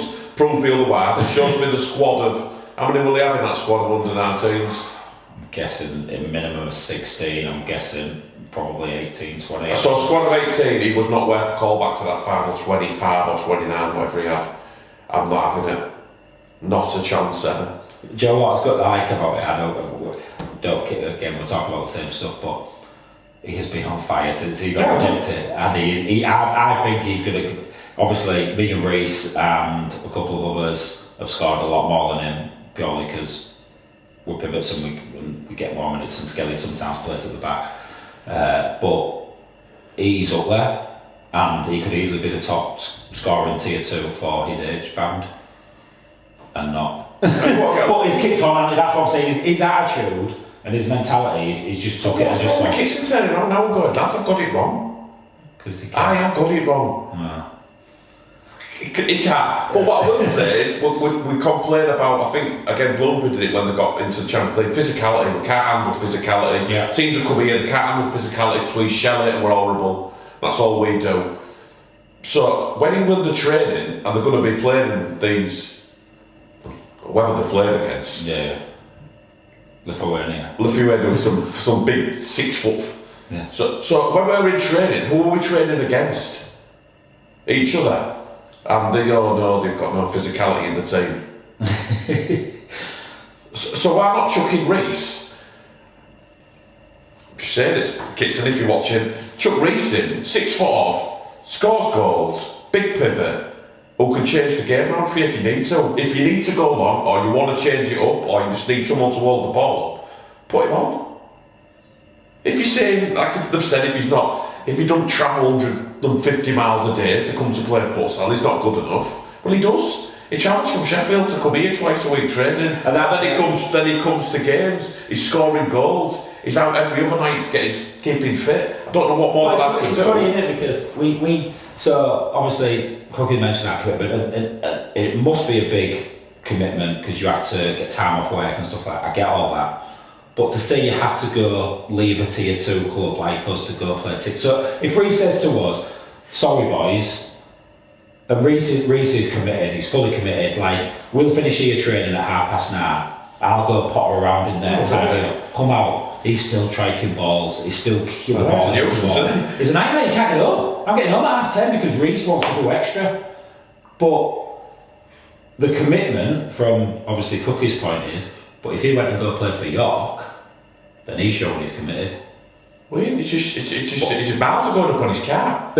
me otherwise and shows me the squad of how many will they have in that squad of under-19s. I'm guessing a minimum of 16. I'm guessing probably 18, 20. So a squad of 18, he was not worth a call back to that final 25 or 29, whatever he had. I'm not having it. Not a chance ever. Do you know what's got the like about it? I know, again, we're talking about the same stuff, but he has been on fire since he got rejected, and I think he's going to. Obviously, me and Reece and a couple of others have scored a lot more than him, purely because we pivot and we get more minutes, and Skelly sometimes plays at the back. But he's up there, and he could easily be the top scorer in tier 2 for his age band, and not. But he's kicked on, and that's what I'm saying. His attitude and his mentality is just took it and just went. Kicks and turning around now, going, lads, I've got it wrong. I have got it wrong. No. He can't. But what I will say is, we complain about, I think, again, Bloomberg did it when they got into the Champions League, physicality. We can't handle physicality. Yeah. Teams that come here, they can't handle physicality because we shell it and we're horrible. That's all we do. So, when England are training, and they're going to be playing these, whoever they're playing against. Yeah. Lithuania with some big 6 foot. Yeah. So when we're in training, who are we training against? Each other. And they all know they've got no physicality in the team. so why not chucking Reece? Just saying it, Kitson, if you're watching, chuck Reece in, 6 foot odd, scores goals, big pivot, who can change the game around for you if you need to. If you need to go long, or you want to change it up, or you just need someone to hold the ball, put him on. If you're saying, like they've said, if he doesn't travel 150 miles a day to come to play futsal, he's not good enough. Well, he does. He travels from Sheffield to come here twice a week training, and then he comes to games. He's scoring goals. He's out every other night keeping fit. I don't know what more that can do. It's funny, isn't it? Because we so obviously Cookie mentioned that commitment, and it must be a big commitment because you have to get time off work and stuff like that. I get all that. But to say you have to go leave a tier 2 club like us to go play so if Reece says to us, sorry boys, and Reece is committed, he's fully committed, like, we'll finish here training at 9:30, I'll go potter around in there, come out, he's still striking balls, he's still kicking the ball. It's a nightmare, you can't get home. I'm getting home at 10:30 because Reece wants to do extra. But the commitment from, obviously, Cookie's point is, but if he went and go play for York, then he's showing he's committed. Well, it's just miles are going up on his car.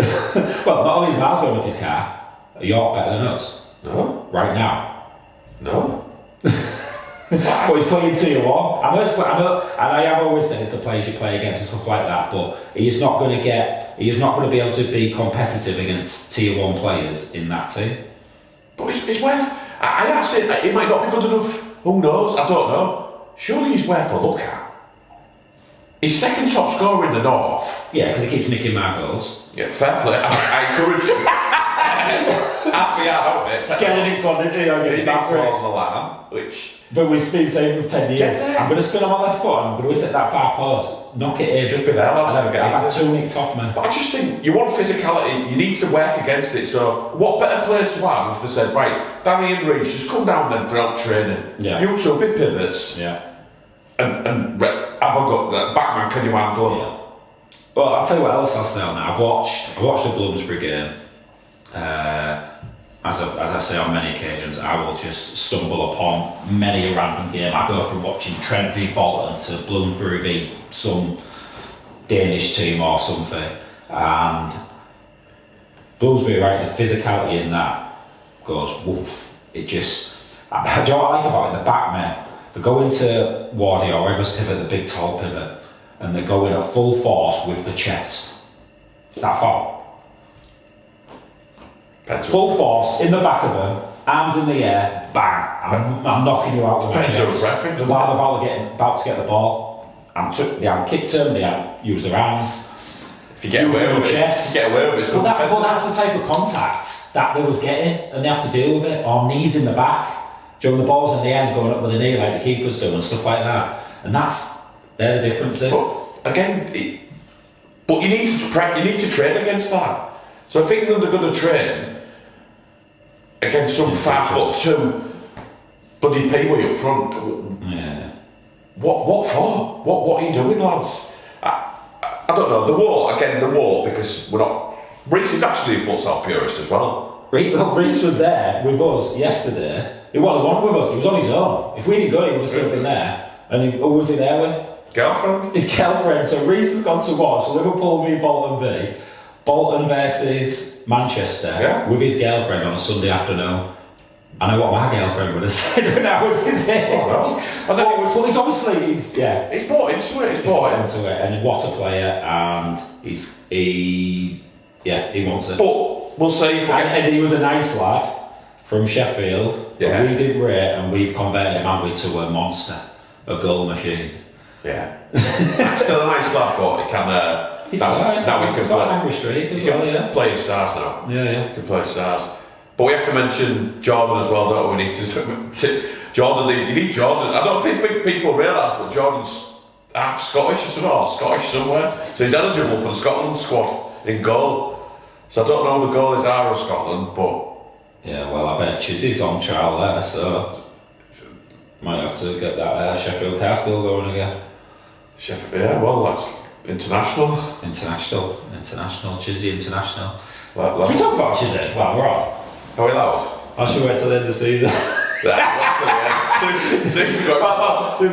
Well, not only his miles going up his car, are York better than us? No. Right now? No. But he's playing tier 1. I know, and I have always said it's the players you play against and stuff like that, but he is not going to be able to be competitive against tier 1 players in that team. But he's worth, I said, he might not be good enough. Who knows? I don't know. Surely he's worth a look at. He's second top scorer in the North. Yeah, because he keeps nicking my goals. Yeah, fair play. I encourage him. Half a yard out, mate. Scaling it on, didn't he? He did cross the line, which... But we've been saying for 10 years. Get I'm going to spin on my left foot and I'm going to hit that far post, knock it in. Just be there, lads. I've had 2 nicked off, man. But I just think you want physicality, you need to work against it. So, what better players to have if they said, right, Danny and Reece, just come down then for help training. Yeah. You two big pivots. Yeah. And have a go. Backman, can you handle him? Yeah. Well, I'll tell you what else I'll say on that. I watched the Bloomsbury game. As I say on many occasions, I will just stumble upon many a random game. I go from watching Trent v Bolton to Bloomsbury v some Danish team or something, and Bloomsbury, right, the physicality in that goes woof. It just, do you know what I like about it? The back men, they go into Wardy or whoever's pivot, the big tall pivot, and they go in at full force with the chest. Is that foul? Full force in the back of them, arms in the air, bang! I'm knocking you out with my chest. While they're about to get the ball, they haven't kicked them, they haven't used their hands. If you get away with it, but that's the type of contact that they was getting, and they have to deal with it. Or knees in the back, during the balls in the end, going up with a knee like the keepers do and stuff like that. And they're the differences. But again, but you need to train against that. So if England are going to train against some 5'2" bloody peewee up front, yeah. What for? What are you doing, lads? I don't know. The war, because we're not. Reece is actually a futsal purist as well. Reece was there with us yesterday. He wasn't with us. He was on his own. If we didn't go, he would have still been there. And who was he there with? Girlfriend. His girlfriend. So Reece has gone to watch Liverpool v Bolton v. Bolton versus Manchester with his girlfriend on a Sunday afternoon. I know what my girlfriend would have said when I was his age. But he's obviously he's bought into it. And what a player, and he wants it. But we'll see. And he was a nice lad from Sheffield. Yeah. We did rate, and we've converted him, haven't we, to a monster, a goal machine. Yeah. Still a nice lad, but he can. He's got an angry streak as well, yeah. Play his stars now. Yeah. He can play his stars. But we have to mention Jordan as well, don't we? We need to. Jordan, you need Jordan. I don't think people realise, but Jordan's half Scottish as well, Scottish somewhere. So he's eligible for the Scotland squad in goal. So I don't know who the goalies are of Scotland, but. Yeah, well, I've heard Chizzy's on trial there, so. Might have to get that Sheffield Castle going again. Sheffield, yeah, well, that's. International, Chizzy International. Should we talk about Chizzy? Well, we're on. Are we allowed? I should wait till the end of the season.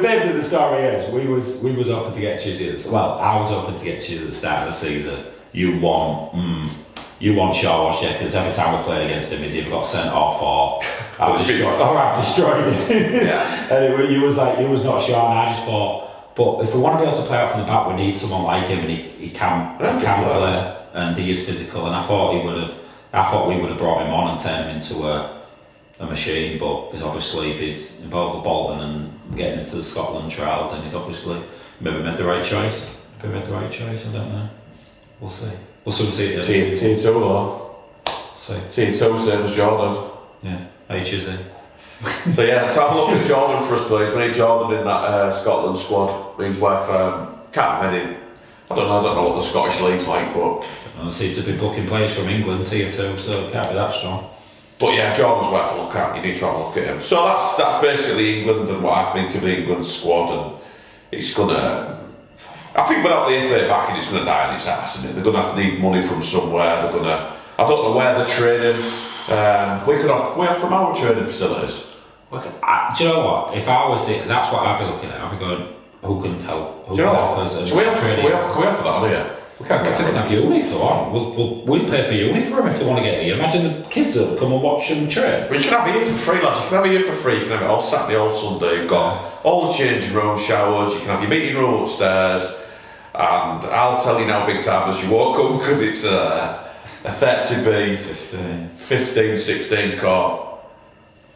Basically the story is we was hoping to get Chizzy. Well, I was hoping to get Chizzy at the start of the season. You won Shaw, yeah, because every time we played against him, he's either got sent off or I've destroyed him. Yeah. And you was not sure, and I just thought. But if we want to be able to play out from the back, we need someone like him, and he can play, and he is physical. And I thought we would have brought him on and turned him into a machine. But he's obviously, if he's involved with Bolton and getting into the Scotland trials, then he's obviously maybe made the right choice. I don't know. We'll see. We'll soon see it. T2 though. T2 same as Jordan. Yeah. Chizzy. So yeah, have a look at Jordan for us, please. We need Jordan in that Scotland squad. He's worth captaining. I don't know what the Scottish league's like, but I seem to be booking players from England tier 2, so it can't be that strong. But yeah, Jordan's worth a look at. You need to have a look at him. So that's basically England and what I think of the England squad, and it's gonna. I think without the FA backing, it's gonna die in its ass, isn't it? They're gonna have to need money from somewhere. They're gonna. I don't know where they're training. We have from our training facilities. Do you know what? If I was that's what I'd be looking at. I'd be going, who can help? Who do you can know help what? us? So we have for that, aren't we? We can't get have uni if they want. We'll pay for uni for them if they want to get here. Imagine the kids that come and watch them train. But you can have it here for free, lads. You can have it here for free. You can have it all Saturday, all Sunday. You've got all the changing room, showers. You can have your meeting room upstairs. And I'll tell you now, big time, as you walk up, because it's a 30B, 15, 16 court.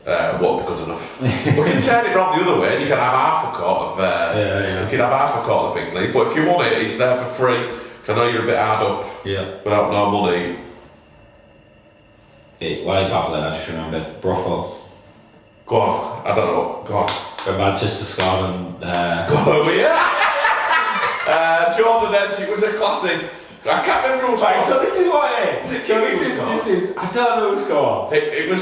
won't be good enough. We can turn it round the other way. You can have half a quart of. You can have half a quart of the big league, but if you want it, it's there for free. Because I know you're a bit hard up. Yeah. Without no money. While you're babbling, I just remembered Bruffel. Go on. I don't know. Go on. When Manchester scored and. Go on. Yeah. Jordan Edge. It was a classic. I can't remember who Right, so this is what it is. So this is. I don't know who scored. It was.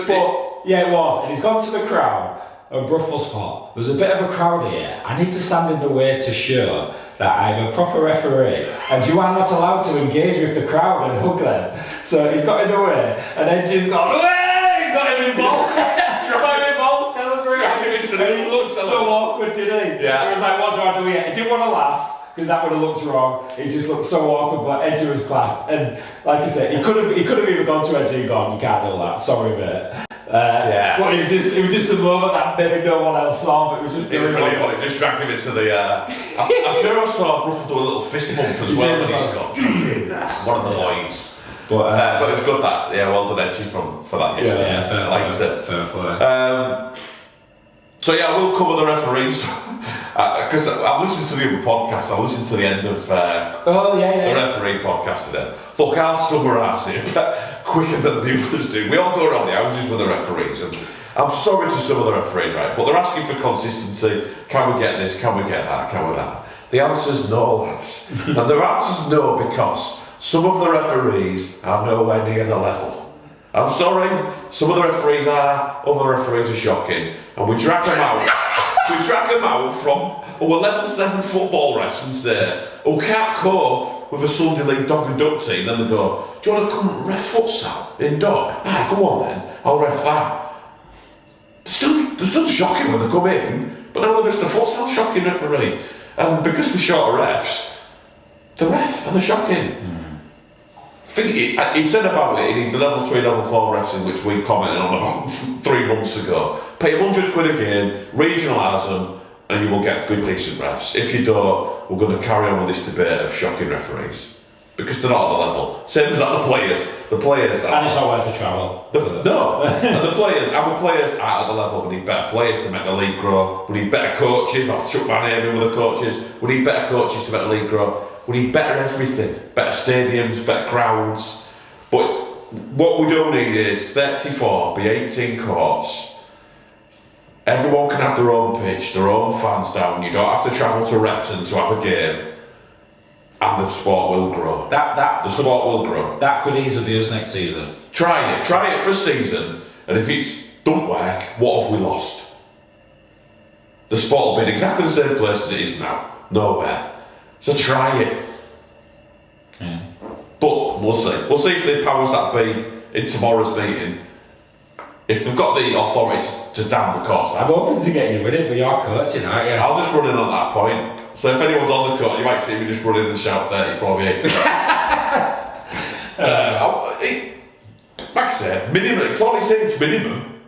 Yeah, it was. And he's gone to the crowd. And Bruffels thought, there's a bit of a crowd here. I need to stand in the way to show that I'm a proper referee. And you are not allowed to engage with the crowd and hug them. So he's got in the way. And then she's gone, way! Got him involved. Got him involved, celebrating. And he looked so awkward, didn't he? Yeah. He was like, what do I do here? He didn't want to laugh. Because that would have looked wrong. He just looked so awkward, but Edgy was class. And like I said, he could have even gone to Edgy and gone, you can't do that, sorry mate. Yeah. But it was just a moment that maybe no one else saw, but it was just It just dragged him into the. I'm sure I saw Bruffel do a little fist bump as well when he scored. One of the boys. But it was good that, well done Edgy for that yesterday. Yeah, fair like play. Fair play. So yeah, we'll cover the referees because I've listened to the other podcast. I listened to the end of the referee podcast today. Look, I'll summarise it quicker than the others do. We all go around the houses with the referees, and I'm sorry to some of the referees, right? But they're asking for consistency. Can we get this? Can we get that? Can we that? The answer's no, lads. And the answer's no because some of the referees are nowhere near the level. I'm sorry, some of the referees are, other referees are shocking, and we drag them out. We drag them out from level 7 football refs and say, can't cope with a Sunday League dog and duck team. Then they go, do you want to come ref futsal in dog? Go on then, I'll ref that. They're still shocking when they come in, but now they're just a futsal shocking referee. And because we're short of refs, the ref and the shocking. He said about it, he needs a level 3, level 4 refs in which we commented on about 3 months ago. Pay £100 a game, regionalise them, and you will get good decent refs. If you don't, we're going to carry on with this debate of shocking referees. Because they're not at the level. Same as that the players are. And it's not worth the travel. And our players are at the level. We need better players to make the league grow. We need better coaches. I've shook my name in with the coaches. We need better coaches to make the league grow. We need better everything, better stadiums, better crowds. But what we don't need is 34, be 18 courts. Everyone can have their own pitch, their own fans down. You don't have to travel to Repton to have a game. And the sport will grow. The sport will grow. That could easily be us next season. Try it for a season. And if it don't work, what have we lost? The sport will be in exactly the same place as it is now. Nowhere. So try it. Yeah. But we'll see. We'll see if the powers that be in tomorrow's meeting, if they've got the authority to damn the course. I'm open to getting you with it, but you're coaching, aren't you? I'll just run in at that point. So if anyone's on the court, you might see me just run in and shout 34 v 18. Like I said, minimum. It's all he said, it's minimum.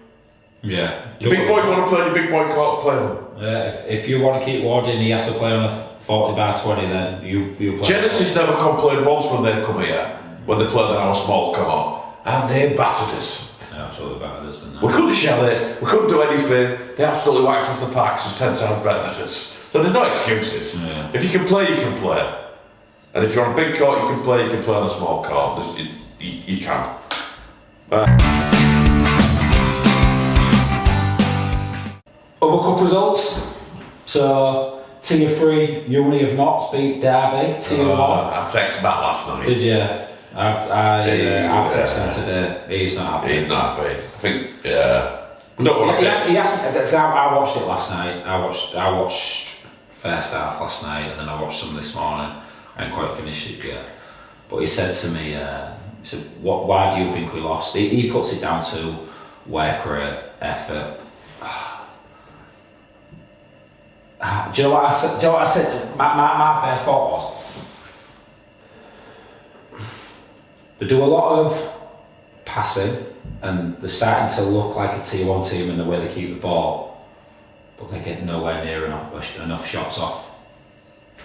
Yeah. The big boys want to play, the big boy courts, play them. Yeah, if you want to keep Warding, he has to play on a 40/20, then you play. Genesis never complained once when they come here, when they played on our small court, and they battered us. They absolutely battered us, didn't they? We couldn't shell it, we couldn't do anything, they absolutely wiped off the park, so 10 times better than us. So there's no excuses. Yeah. If you can play, you can play. And if you're on a big court, you can play on a small court. You can. Other cup results. So, Tier 3, Uni of Notts beat Derby, Tier 1. I texted Matt last night. Did you? I've texted him today. He's not happy. He's not happy. I think, yeah. No, I watched it last night. I watched first half last night, and then I watched some this morning. I hadn't quite finished it yet. But he said to me, he said, why do you think we lost? He puts it down to work rate, effort. Do you know what I said? My first thought was, they do a lot of passing, and they're starting to look like a Tier 1 team in the way they keep the ball, but they get nowhere near enough shots off.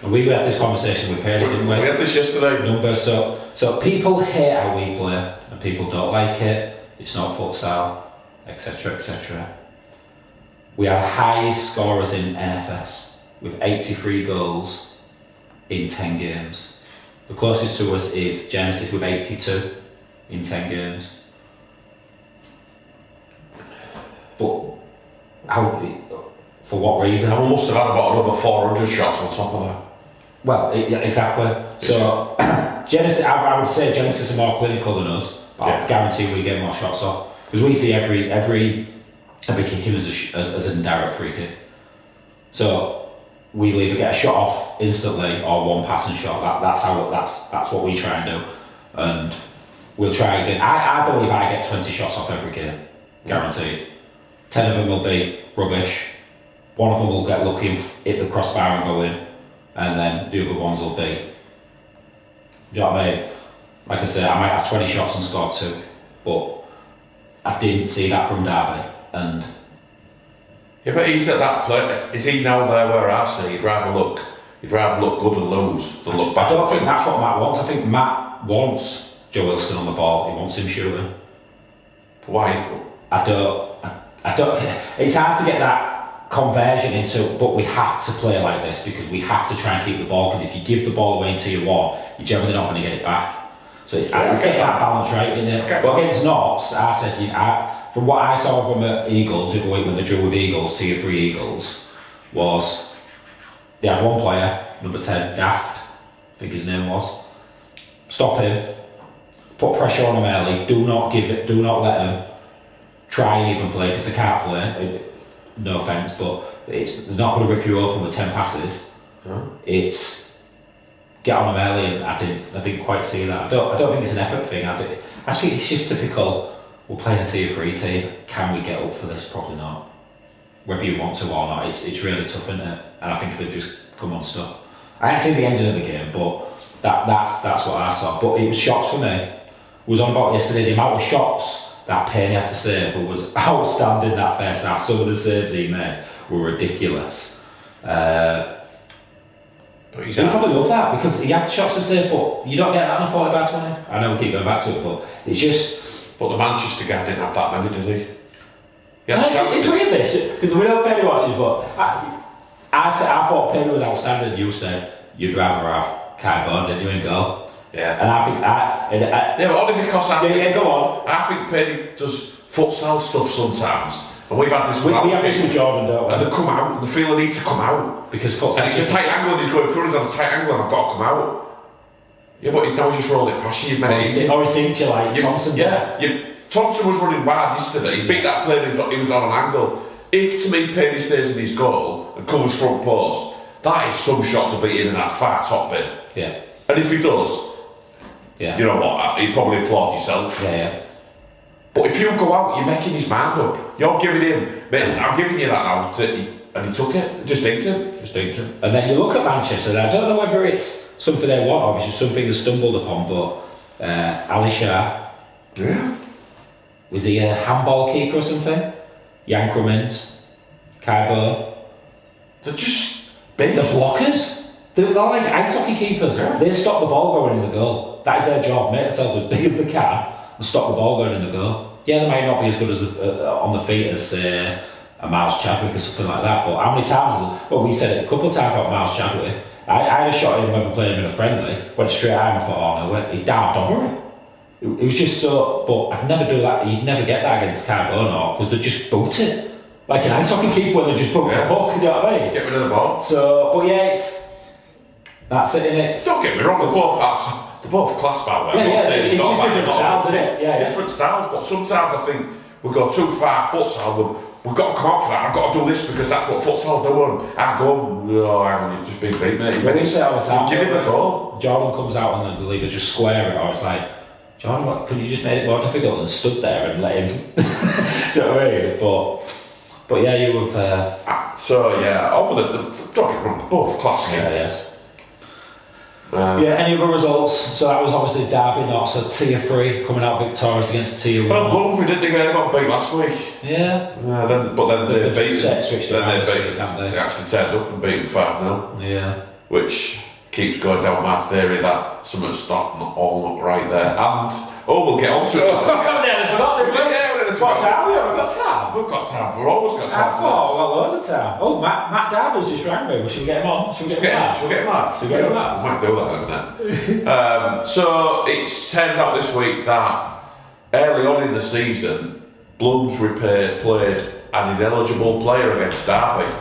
And we had this conversation with Perry, didn't we? We had this yesterday. Numbers. So people hate how we play, and people don't like it. It's not futsal, etc., etc. We are the highest scorers in NFS with 83 goals in 10 games. The closest to us is Genesis with 82 in 10 games. But for what reason? And we must have had about another 400 shots on top of that. Well, yeah, exactly. So Genesis, I would say Genesis are more clinical than us, but I guarantee we get more shots off because we see every kick in as an indirect free kick. So we'll either get a shot off instantly or one passing shot. That's what we try and do, and we'll try again. I believe I get 20 shots off every game, guaranteed. 10 of them will be rubbish. One of them will get lucky and hit the crossbar and go in, and then the other ones will be. Do you know what I mean? Like I said, I might have 20 shots and score 2, but I didn't see that from Derby. And yeah, but he's at that place. Is he now there where I say he'd rather look good and lose than look back? I don't think that's what Matt wants. I think Matt wants Joe Wilson on the ball. He wants him shooting. Why? I don't. It's hard to get that conversion into, but we have to play like this because we have to try and keep the ball. Because if you give the ball away in tier 1, you're generally not going to get it back. So it's getting that balance right in it. But against Notts, I said, from what I saw from the Eagles, the other week when they drew with Eagles, tier 3 Eagles, was they had one player, number 10, Daft, I think his name was. Stop him, put pressure on him early, do not let him try and even play because they can't play. No offence, but they're not going to rip you open with 10 passes. It's get on them early, and I didn't quite see that. I don't think it's an effort thing. I think it's just typical. We're playing a tier 3 team. Can we get up for this? Probably not. Whether you want to or not, it's really tough, isn't it? And I think they've just come unstuck. I hadn't seen the ending of the game, but that's what I saw. But it was shots for me. It was on about yesterday. The amount of shots that Payne had to save was outstanding that first half. Some of the saves he made were ridiculous. But he probably loves that because he had shots to save, but you don't get that on a 40/20. I know we keep going back to it, but it's just. But the Manchester guy didn't have that many, did he? No, it's weird this because we don't Payne watches, but I thought Payne was outstanding. You said you'd rather have Kai Bourne, didn't you, in goal? Yeah. And I think yeah, but only because go on. I think Payne does futsal stuff sometimes. And we've had this we have this with Jordan, don't we? And they come out, they feel the need to come out. Because futsal. And it's a tight angle and he's going through, he's on a tight angle and I've got to come out. Yeah, but now he's just rolling it past you. Or he's dinked you like Thompson. Thompson was running wide yesterday, he beat that player, he was on an angle. If to me Payne stays in his goal and covers front post, that is some shot to beat in that far top bit. Yeah. And if he does, you know what, he'd probably applaud yourself. Yeah. But if you go out, you're making his mind up. You're giving him, I'm giving you that now, and he took it, just dinked him. And then you look at Manchester, and I don't know whether it's something they want or it's just something they stumbled upon, but Ali Shah, was he a handball keeper or something? Jan Crummins, Kai Bourne. They're just big. They're blockers. They're like ice hockey keepers. Yeah. They stop the ball going in the goal. That is their job, make themselves as big as they can and stop the ball going in the goal. Yeah, they might not be as good as on the feet as a Miles Chadwick or something like that, but how many times, we said it a couple of times about Miles Chadwick. I had a shot at him when we played him in a friendly, went straight at him, I thought, oh no, he dived over it. It was just so, but I'd never do that, you'd never get that against Kai Bourne because they just boot it. Like an ice hockey keeper when they just boot the puck, you know what I mean? Get rid of the ball. So, but yeah, that's it, innit? Don't get me wrong, they're both class, by the way. It's just different styles, isn't it? Yeah. Different styles, but sometimes I think we go too far futsal. We've got to come out for that. I've got to do this because that's what futsal do. And I go, no, hang on, you've just been beat, mate. When we say all the time, give him the goal. Jordan comes out and the league just square it, or it's like, Jordan, could you just made it more difficult and stood there and let him? Do you know what I mean? But yeah, you have. So yeah, over don't get me wrong, both class games. Any other results? So that was obviously Derby, not so tier 3 coming out victorious against tier 1. Well, Bloomsbury didn't they got beat last week? Yeah. Then they beat. Switched around they actually turned up and beat them 5-0. Yeah. Which keeps going down my theory that something's not all right there. And we'll get on to it. I nearly forgot. What time? We haven't got time. We've got time. We've always got I time. thought we got loads of time. Oh, Matt Davers just rang me. Should we get him on? Should we get him on? Should we get him out? Should we get him out? We might do that in a minute. So it turns out this week that early on in the season, Bloomsbury played an ineligible player against Derby.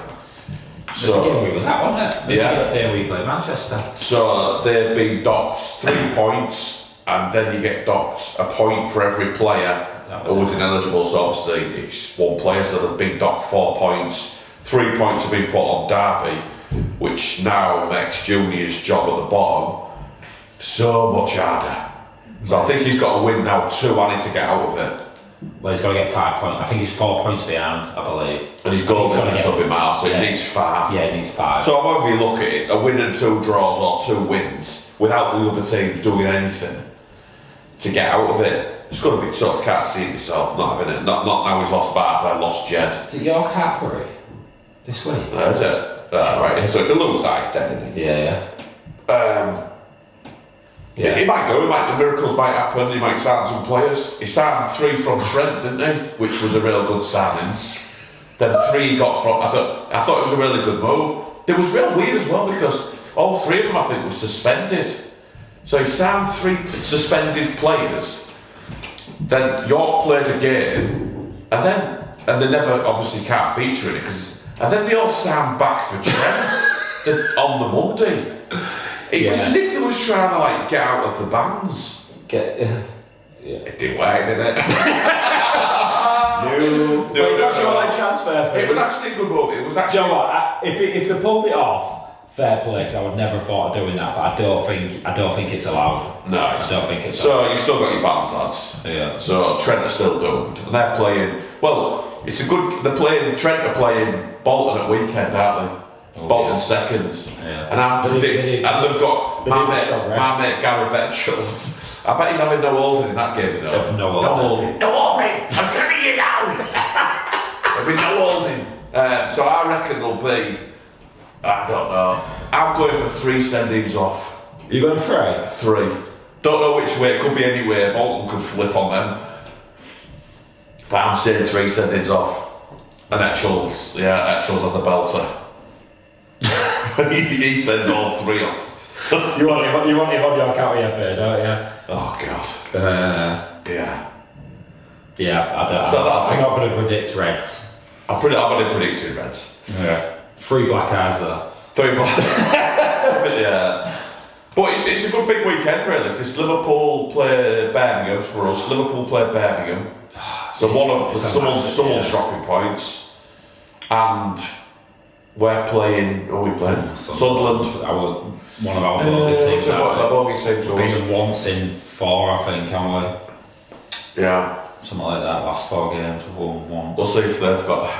So the game was that, wasn't it? Yeah. The day we played Manchester. So they've been docked 3 points, and then you get docked a point for every player who was ineligible. So obviously it's one player, so they've been docked 4 points. 3 points have been put on Derby, which now makes Junior's job at the bottom so much harder. So I think he's got to win now 2 and to get out of it. Well, he's got to get 5 points. I think he's 4 points behind, I believe. And his goal difference of him out, so he needs 5. Yeah, he needs 5. So however you look at it, a win and 2 draws or 2 wins without the other teams doing anything to get out of it, it's going to be tough. Can't see it yourself not having it. Not now he's lost Barbara, lost Jed. Is it York Hartbury this week? That's it. Right, so if they lose that, he's dead, isn't he? Yeah. He might go, the miracles might happen, he might sign some players. He signed 3 from Trent, didn't he? Which was a real good signing. Then 3 he got from, I thought it was a really good move. It was real weird as well because all 3 of them I think were suspended. So he signed 3 suspended players. Then York played a game, and they never obviously can't feature in it and then they all signed back for Trent on the Monday. It was as if they was trying to like get out of the bands. It didn't work, did it? No. What's your like transfer fee? It was actually a good move. It was actually. Do you know what? If they pulled it off, fair play. 'Cause I would never have thought of doing that, but I don't think it's allowed. No, I don't think it's. So you still got your bands, lads. Yeah. So Trent are still doomed, and they're playing. Well, it's a good. They're playing. Trent are playing Bolton at weekend, aren't they? Bolton seconds. Yeah. And I'm predicting, and they've got my mate Gary Vetchels. I bet he's having no holding in that game, you know. No holding. No holding! I'm telling you now! There'll be no holding. So I reckon there'll be, I don't know, I'm going for 3 sendings off. You going 3? 3. Don't know which way, it could be anywhere. Bolton could flip on them. But I'm saying 3 sendings off. And Etchells on the belter. he sends all 3 off. You want him on your county FA, don't you? Oh God. Yeah. Yeah, I'm not going to predict Reds. I'm going to predict 2 Reds. Yeah. 3 black eyes though. 3 black. Yeah. But it's a good big weekend really because Liverpool play Birmingham for us. Liverpool play Birmingham. So someone's dropping points, and we're playing. Who are we playing? Sunderland. One of our bogey teams. Our bogey teams. Been once in 4, I think, haven't we? Yeah. Something like that. Last 4 games, we've won once. We'll see if they've got.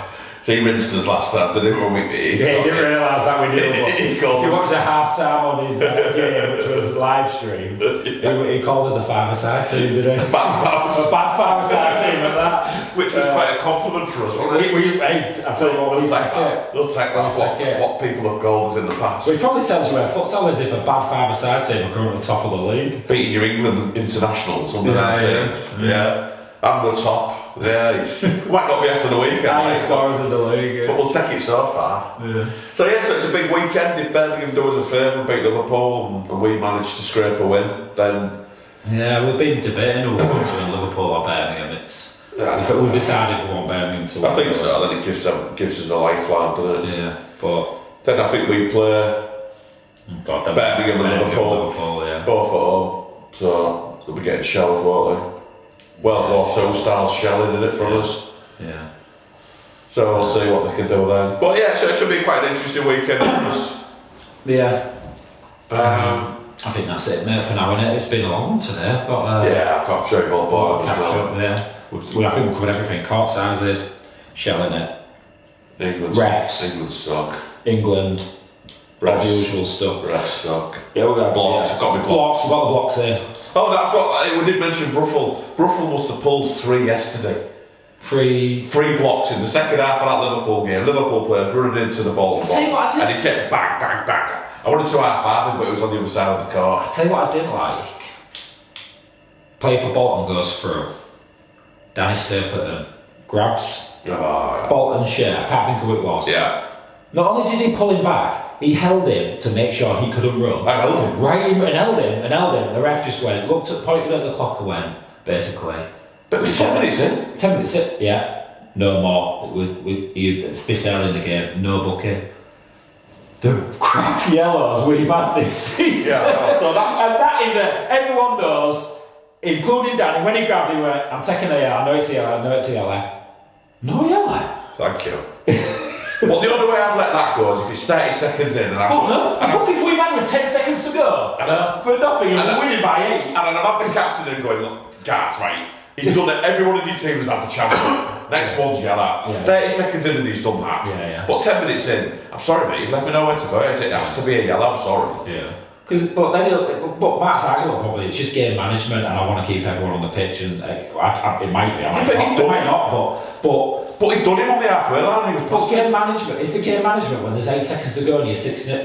So he rinsed us last time, didn't he? He didn't realise that we knew. If you watched the half time on his game, which was live streamed, he called us a 5-a-side team, didn't he? A bad 5-a-side team at that. Which was quite a compliment for us, wasn't it? I tell you what, we'll take that. What people have called us in the past. Well, it probably tells you where futsal is if a bad 5-a-side team are currently top of the league. Beating your England internationals under 19s. Yeah. And we're top. Yeah, might not be after the weekend. Highest scorers in the league. Yeah. But we'll take it so far. Yeah. So it's a big weekend. If Birmingham do us a favour and beat Liverpool and we manage to scrape a win, then... Yeah, we've been debating who we want to win, Liverpool or Birmingham. We've decided we want Birmingham to win. I think so, then it gives us a lifeline, doesn't it? Yeah, but... Then I think we play Birmingham and Liverpool, yeah. both at home. So they'll be getting shelled, won't they? World War II style shelling in it from us. Yeah. So we'll see what they can do then. But yeah, so it should be quite an interesting weekend for us. Yeah. I think that's it, mate, for now, innit? It's been a long one today, but... yeah, I'm sure you've all bought as well. Yeah. I think we've covered everything. Court sizes, shelling it. England suck. England. Refs. The usual stuff. Refs suck. Yeah, we've got blocks. Yeah. Got me blocks. We've got the blocks in. Oh, that's what we did mention. Bruffle must have pulled 3 yesterday. 3 blocks in the second half of that Liverpool game. Liverpool players running into the ball, and he kept bang, bang, bang. I wanted to high-five him, but it was on the other side of the court. I tell you what I didn't like. Play for Bolton goes through. Danny Stapleton grabs Oh, Bolton's shirt. I can't think of who it was. yeah. Not only did he pull him back, he held him to make sure he couldn't run. I held him. Right, and held him. The ref just went, looked at, pointed at the clock and went, basically. But it was 10 minutes in. 10 minutes in, yeah. No more. It's this early in the game. No booking. The crap yellows we've had this season. Yeah, so that's... And that is everyone knows, including Danny, when he grabbed him, he went, I'm taking a yellow, I know it's a yellow. No yellow. Thank you. But the only way I'd let that go is if it's 30 seconds in and I'm... Oh no, the bookings we've had with 10 seconds to go. I know. For nothing, and we're winning by 8. And then I've had the captain and going, look, guys, right, he's done it, everyone in your team has had the chance. Next one's yellow. Yeah. 30 seconds in and he's done that. Yeah. But 10 minutes in, I'm sorry mate, you've left me nowhere to go. It has to be a yellow, I'm sorry. Yeah. But Matt's argument probably it's just game management, and I want to keep everyone on the pitch, and it might be, I might not, But he'd done him on the halfway line, he was But game management, it's the game management when there's 8 seconds to go and you're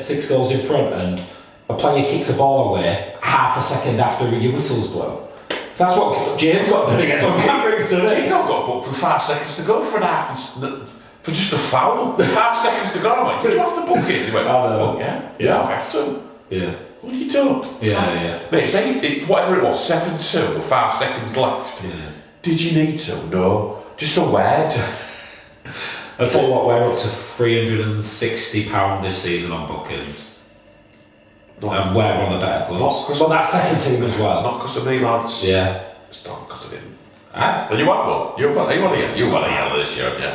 six goals in front and a player kicks a ball away half a second after your whistle's blown. So that's what James got done against Cambridge today. He not got booked with 5 seconds to go for an half, for just a foul. 5 seconds to go, I'm like, did you have to book it? He went, oh yeah, I have to. Yeah. What have you done? Yeah. Mate, say whatever it was, 7-2 with 5 seconds left. Yeah. Did you need to? No. Just a word. I'll tell you what, we're up to £360 this season on bookings. And we're on the better clubs. But that second team as well. Not because of me, lads. Yeah. It's not because of him. And you had one? You had a yellow this year, haven't you?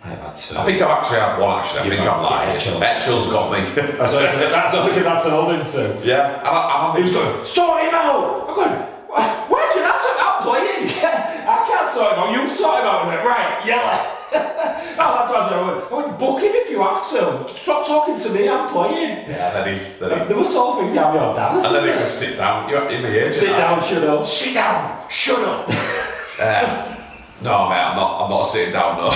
I've had two. I think I've actually had one, actually. I think I'm lying. Etchell's got me. That's only because that's told him to. Yeah. And He was going, sort him out! I'm going, where's your that's I'm playing? I can't sort him out, you sort him out. I went, right, yellow. That's what I went, book him if you have to. Stop talking to me, I'm playing. Yeah, then he's... There was something, yeah, your dad. And then he was sit down. You're in my ear. Sit down, shut up. Sit down, shut up. No, mate, I'm not sitting down, no.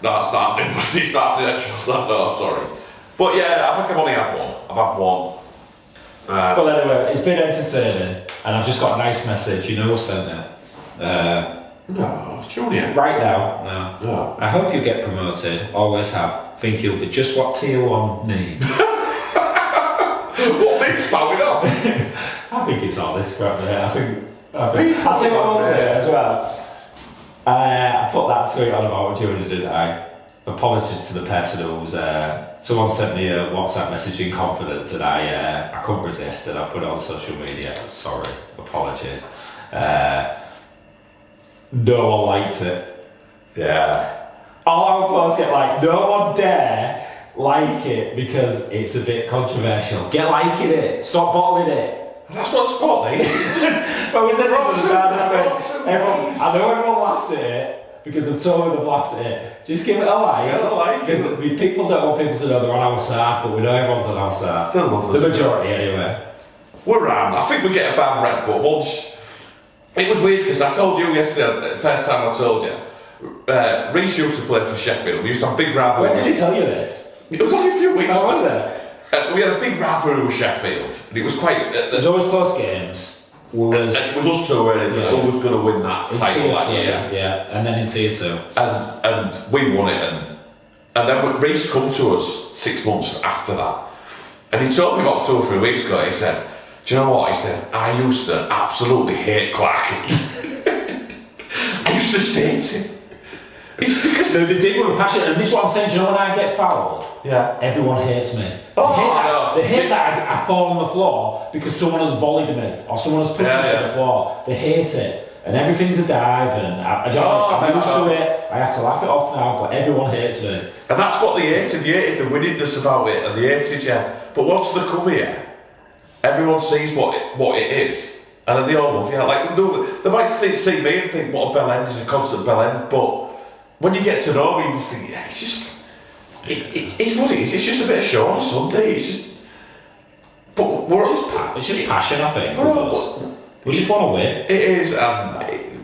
No, it's not happening, but it's not happening, no, I'm sorry. But yeah, I think I've only had one. I've had one. Well, anyway, it's been entertaining, and I've just got a nice message. You know who sent it? No, it's Junior. Right now, no. No. I hope you get promoted. Always have. Think you'll be just what Tier 1 needs. What, me spouting off? I think it's all this crap there. I'll tell you what I'll say as well. I put that tweet on about Junior, didn't I? Apologies to the person who's... someone sent me a WhatsApp message in confidence and I couldn't resist and I put it on social media. Sorry, apologies. No one liked it. Yeah. All our posts get like, no one dare like it because it's a bit controversial. Get liking it. Stop bottling it. That's what sport needs. Well, we said this was bad, I know everyone laughed at it because they've told me they've laughed at it. Just give it a like. Give it a like. Because people don't want people to know they're on our side, but we know everyone's on our side. They love us. The majority, anyway. We're around. I think we get a bad rep, but once... It was weird because I told you yesterday, the first time I told you, Reece used to play for Sheffield. We used to have a big rivalry. When did he tell you this? It was only a few weeks. How was it? We had a big rivalry with Sheffield, and it was quite... There's always close games. It was us two, really, who was going to win that title that year. Yeah, and then in Tier 2. And we won it, and then Reece come to us 6 months after that, and he told me about 2 or 3 weeks ago, he said, do you know what? He said, I used to absolutely hate Clarky. I used to hate him. It's because... No, they did with a passion, and this is what I'm saying, do you know when I get fouled? Yeah. Everyone hates me. Oh, they hate that I fall on the floor because someone has volleyed me, or someone has pushed me to the floor. They hate it. And everything's a dive, and I'm used to it. I have to laugh it off now, but everyone hates me. And that's what they hated. They hated the winningness about it, and they hated you. But once they come here, everyone sees what it is, and then they all love you. Like they might see me and think, "What a bell end! Is a constant bell end." But when you get to know me, you just think, "Yeah, it's just it's what it is. It's just a bit of show on Sunday. It's just." But it's just passion, I think. We just want to win. It is,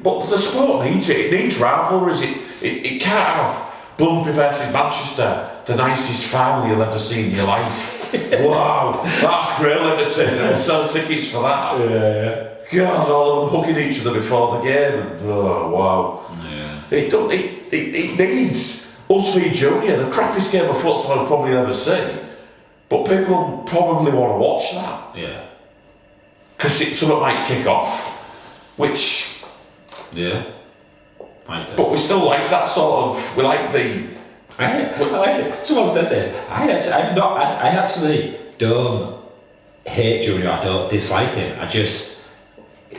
but the sport needs it. It needs rivalries. It can't have Bluntby versus Manchester, the nicest final you'll ever see in your life. Wow, that's great entertainment. We'll sell tickets for that. Yeah. God, all of them hugging each other before the game, and oh wow. Yeah. It needs us v Junior, the crappiest game of football I'll probably ever see. But people probably want to watch that. Yeah. Because something might kick off, which. Yeah. I do. But we still like that sort of. We like the. I like it. Someone said this. I actually don't hate Junior. I don't dislike him.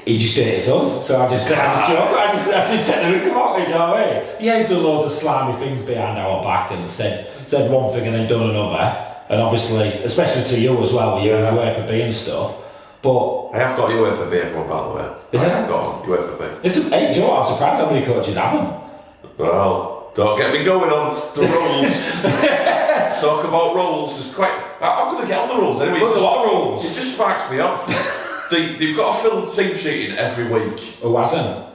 He just hates us. So I just joke. I just said to him, come on, you know what I mean? Yeah, he's done loads of slimy things behind our back and said one thing and then done another. And obviously, especially to you as well, with your UEFA B and stuff. But I have got UEFA B, everyone, by the way. Yeah. I have got UEFA B. Hey, Joe, I'm surprised how many coaches haven't. Well, don't get me going on the rules. Talk about rules. It's quite. I'm going to get on the rules anyway. There's a lot of rules. It just sparks me off. They've got to fill team sheet in every week. Who hasn't?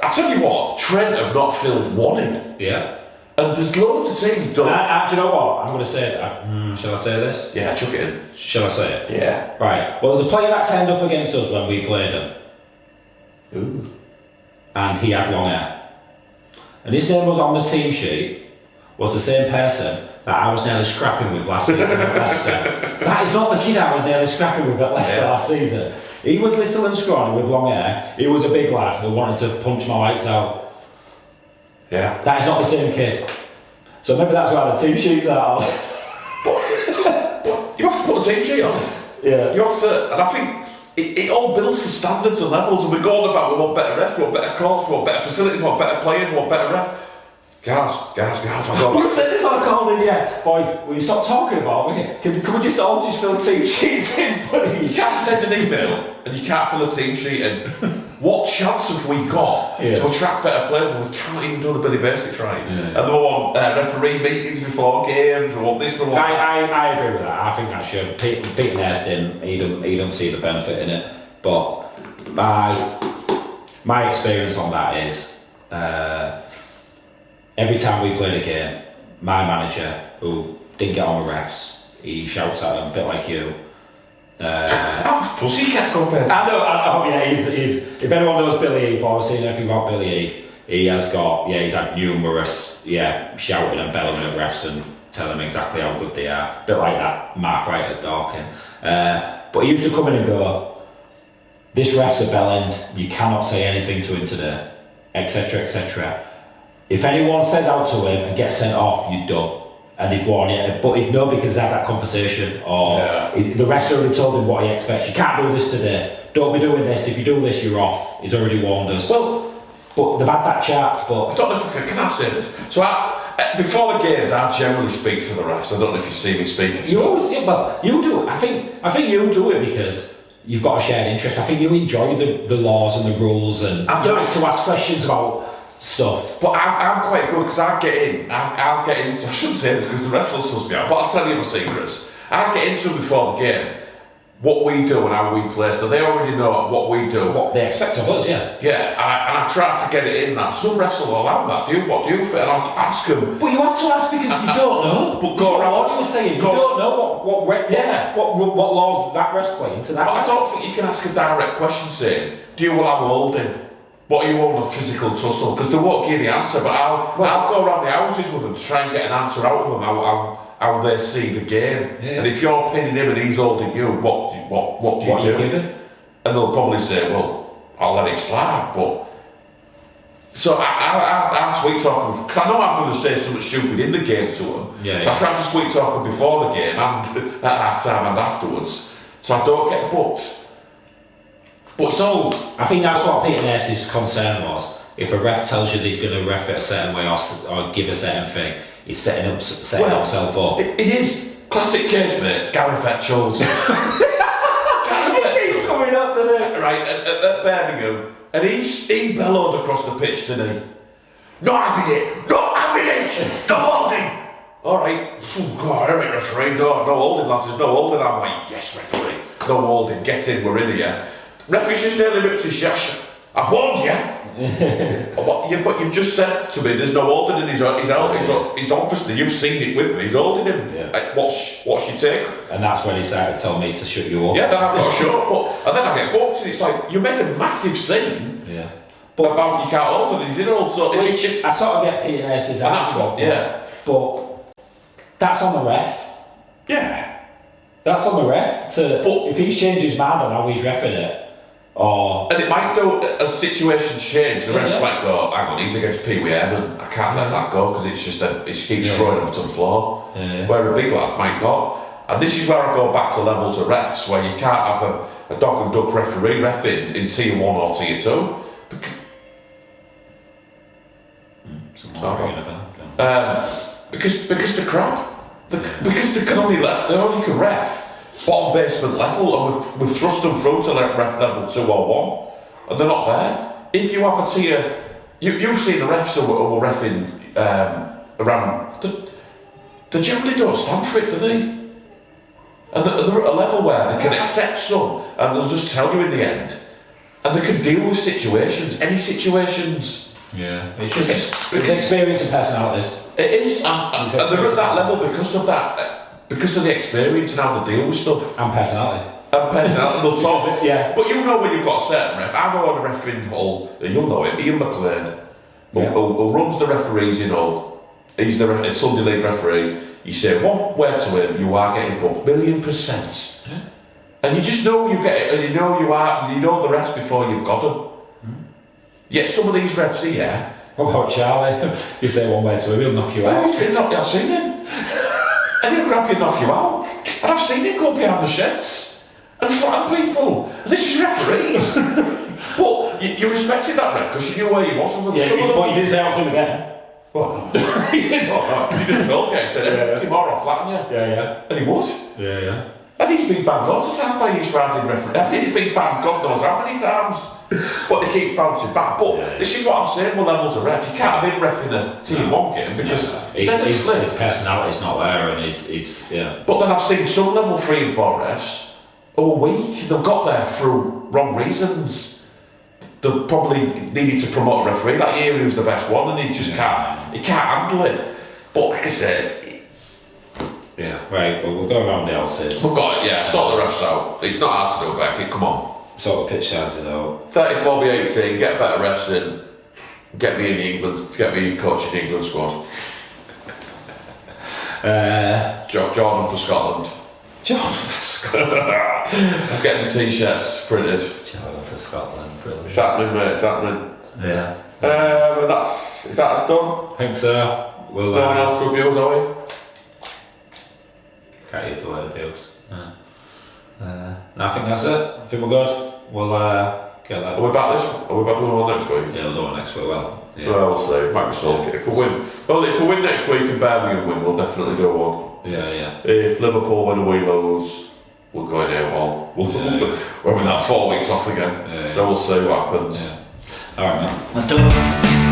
I tell you what, Trent have not filled one in. Yeah. And there's loads of teams done. Do you know what? I'm going to say it. Shall I say this? Yeah, chuck it in. Shall I say it? Yeah. Right. Well, there's a player that turned up against us when we played him. Ooh. And he had long hair. And his name was on the team sheet, was the same person that I was nearly scrapping with last season at Leicester. That is not the kid I was nearly scrapping with at Leicester last season. He was little and scrawny with long hair. He was a big lad who wanted to punch my lights out. Yeah. That is not the same kid. So maybe that's why the team sheets are. But you have to put a team sheet on. Yeah. You have to, and I think it all builds for standards and levels, and we're going about we want better refs, we want better courts, we want better facilities, we want better players, we want better refs. Guys, I'm going You said this on a call, didn't you? Boys, will you stop talking about it? Can we just all just fill team sheets in, buddy? You can't send an email and you can't fill a team sheet in. What chance have we got to attract better players when we can't even do the Billy Basics right? And they want referee meetings before games, we want this, we want that. I agree with that. I think that should. Peter Nurse didn't. He don't see the benefit in it. But my experience on that is every time we played a game, my manager, who didn't get on with refs, he shouts at them, a bit like you. Pussycat compared. I know, yeah, he's if anyone knows Billy E, if I've seen anything about Billy E, he's had numerous, shouting and bellowing at refs and telling them exactly how good they are. A bit like that Mark Wright at Dorking. But he used to come in and go, this ref's a bellend, you cannot say anything to him today, etc, etc. If anyone says out to him and gets sent off, you're done. And he'd warn you, but he'd know because they had that conversation, or the refs already told him what he expects. You can't do this today. Don't be doing this. If you do this, you're off. He's already warned us. Well, but they've had that chat. But I don't know if can I say this. So before the games, I generally speak to the refs. I don't know if you see me speaking. You always, you do it. I think you do it because you've got a shared interest. I think you enjoy the laws and the rules, and you like to ask questions about stuff. But I'm quite good because I'll get in. I shouldn't say this because the refs will suss me out, but I'll tell you my secrets. I'll get into before the game what we do and how we play, so they already know what we do. What they expect of us, yeah. Yeah, and I try to get it in that. Some refs will allow that. What do you think? And I'll ask them. But you have to ask because you don't know. But go around. What you were saying, you don't know what laws that refs play into that. But I don't think you can ask a direct question saying, do you allow holding? What are you on a physical tussle? Because they won't give you the answer, but I'll go around the houses with them to try and get an answer out of them, how they see the game. Yeah. And if you're pinning him and he's holding you, what do you do? Giving? And they'll probably say, well, I'll let it slide, but... So I sweet talk them, because I know I'm going to say something stupid in the game to them. So I try to sweet talk them before the game, and at half time and afterwards, so I don't get booked. But it's all... I think that's what Peter Nurse's concern was. If a ref tells you that he's going to ref it a certain way or give a certain thing, he's setting himself up. It is. Classic case, mate. Gary Fetchels. He keeps coming up, doesn't it? Right, at Birmingham. And he bellowed across the pitch, didn't he? Not having it! Not having it! No holding! Alright. Oh, God, I ain't referee. No holding, lads. There's no holding. I'm like, yes, referee. No holding. Get in, we're in here. Referee just nearly ripped his chest. I warned you. But you've just said to me there's no holding in his he's obviously, you've seen it with me, he's holding him. Yeah. What's your take? And that's when he started telling me to shut you up. Yeah, then I've got to shut up. And then I get booked, and it's like, you made a massive scene about you can't hold it, and you did also. Which I sort of get Peter Nace's answer. But that's on the ref. Yeah. That's on the ref. If he's changed his mind on how he's reffing it, and it might go, as situations change, the refs might go, hang on, he's against Pee Wee Evan, I can't let that go because it's just he keeps throwing him to the floor. Where a big lad might not. And this is where I go back to levels of refs, where you can't have a dog and duck referee ref in tier 1 or tier 2. Because they're crap. Because they only can ref bottom basement level, and we've thrust them through to ref level 2 or 1, and they're not there. If you have a tier, you've seen the refs who are reffing around, they generally don't stand for it, do they? And they're at a level where they can accept some, and they'll just tell you in the end, and they can deal with situations, any situations. Yeah, it's experience and personalities. It is, and they're at that level because of that. Because of the experience and how to deal with stuff. And personality. They'll solve it. Yeah. But you know when you've got a certain ref. I know on the refereeing hall, you'll know it, Ian McLean, who runs the referees in Hull. He's the Sunday League referee. You say one word to him, you are getting booked, 1,000,000%. Yeah. And you just know you get it, and you know the rest before you've got them. Yet some of these refs here. What about Charlie? You say one word to him, he'll knock you out. I've seen him. And he'll grab you and knock you out. And I've seen him go behind the sheds and flatten people. And this is referees. But you respected that ref because you knew where he was. But you didn't say out to him again. What? You just felt it. He said, "Come on, I'll flatten you." Yeah. And he would. Yeah. And he's been banned lots of times by East Riding referee. He's been banned God knows how many times. But he keeps bouncing back. But this is what I'm saying with levels of ref. You can't have him reffing a tier 1 game because his personality's not there, and he's. But then I've seen some level 3 and 4 refs who are weak. They've got there through wrong reasons. They probably needed to promote a referee that year who's the best one, and he just can't. He can't handle it. But like I said. Yeah, right, well, we'll go around the LCs. We've got it, sort the refs out. It's not hard to do, Becky, come on. Sort the pitch sizes out. 34-18, get better refs in. Get me in England, get me coaching England squad. Jordan for Scotland. Jordan for Scotland. I'm getting the t-shirts printed. Jordan for Scotland, brilliant. It's happening, mate, it's happening. Yeah. Is that done? I think so. No one else to abuse, are we? Can't use the word abuse. I think that's it. I think we're good. We'll get that. Are we back doing one next week? Yeah, we'll do one next week. Well, we'll see. Might be so. If we win next week and Birmingham win, we'll definitely do one. Yeah. If Liverpool win and we lose, we'll go in here one. We're having that 4 weeks off again. So we'll see what happens. Alright, man. Let's do it.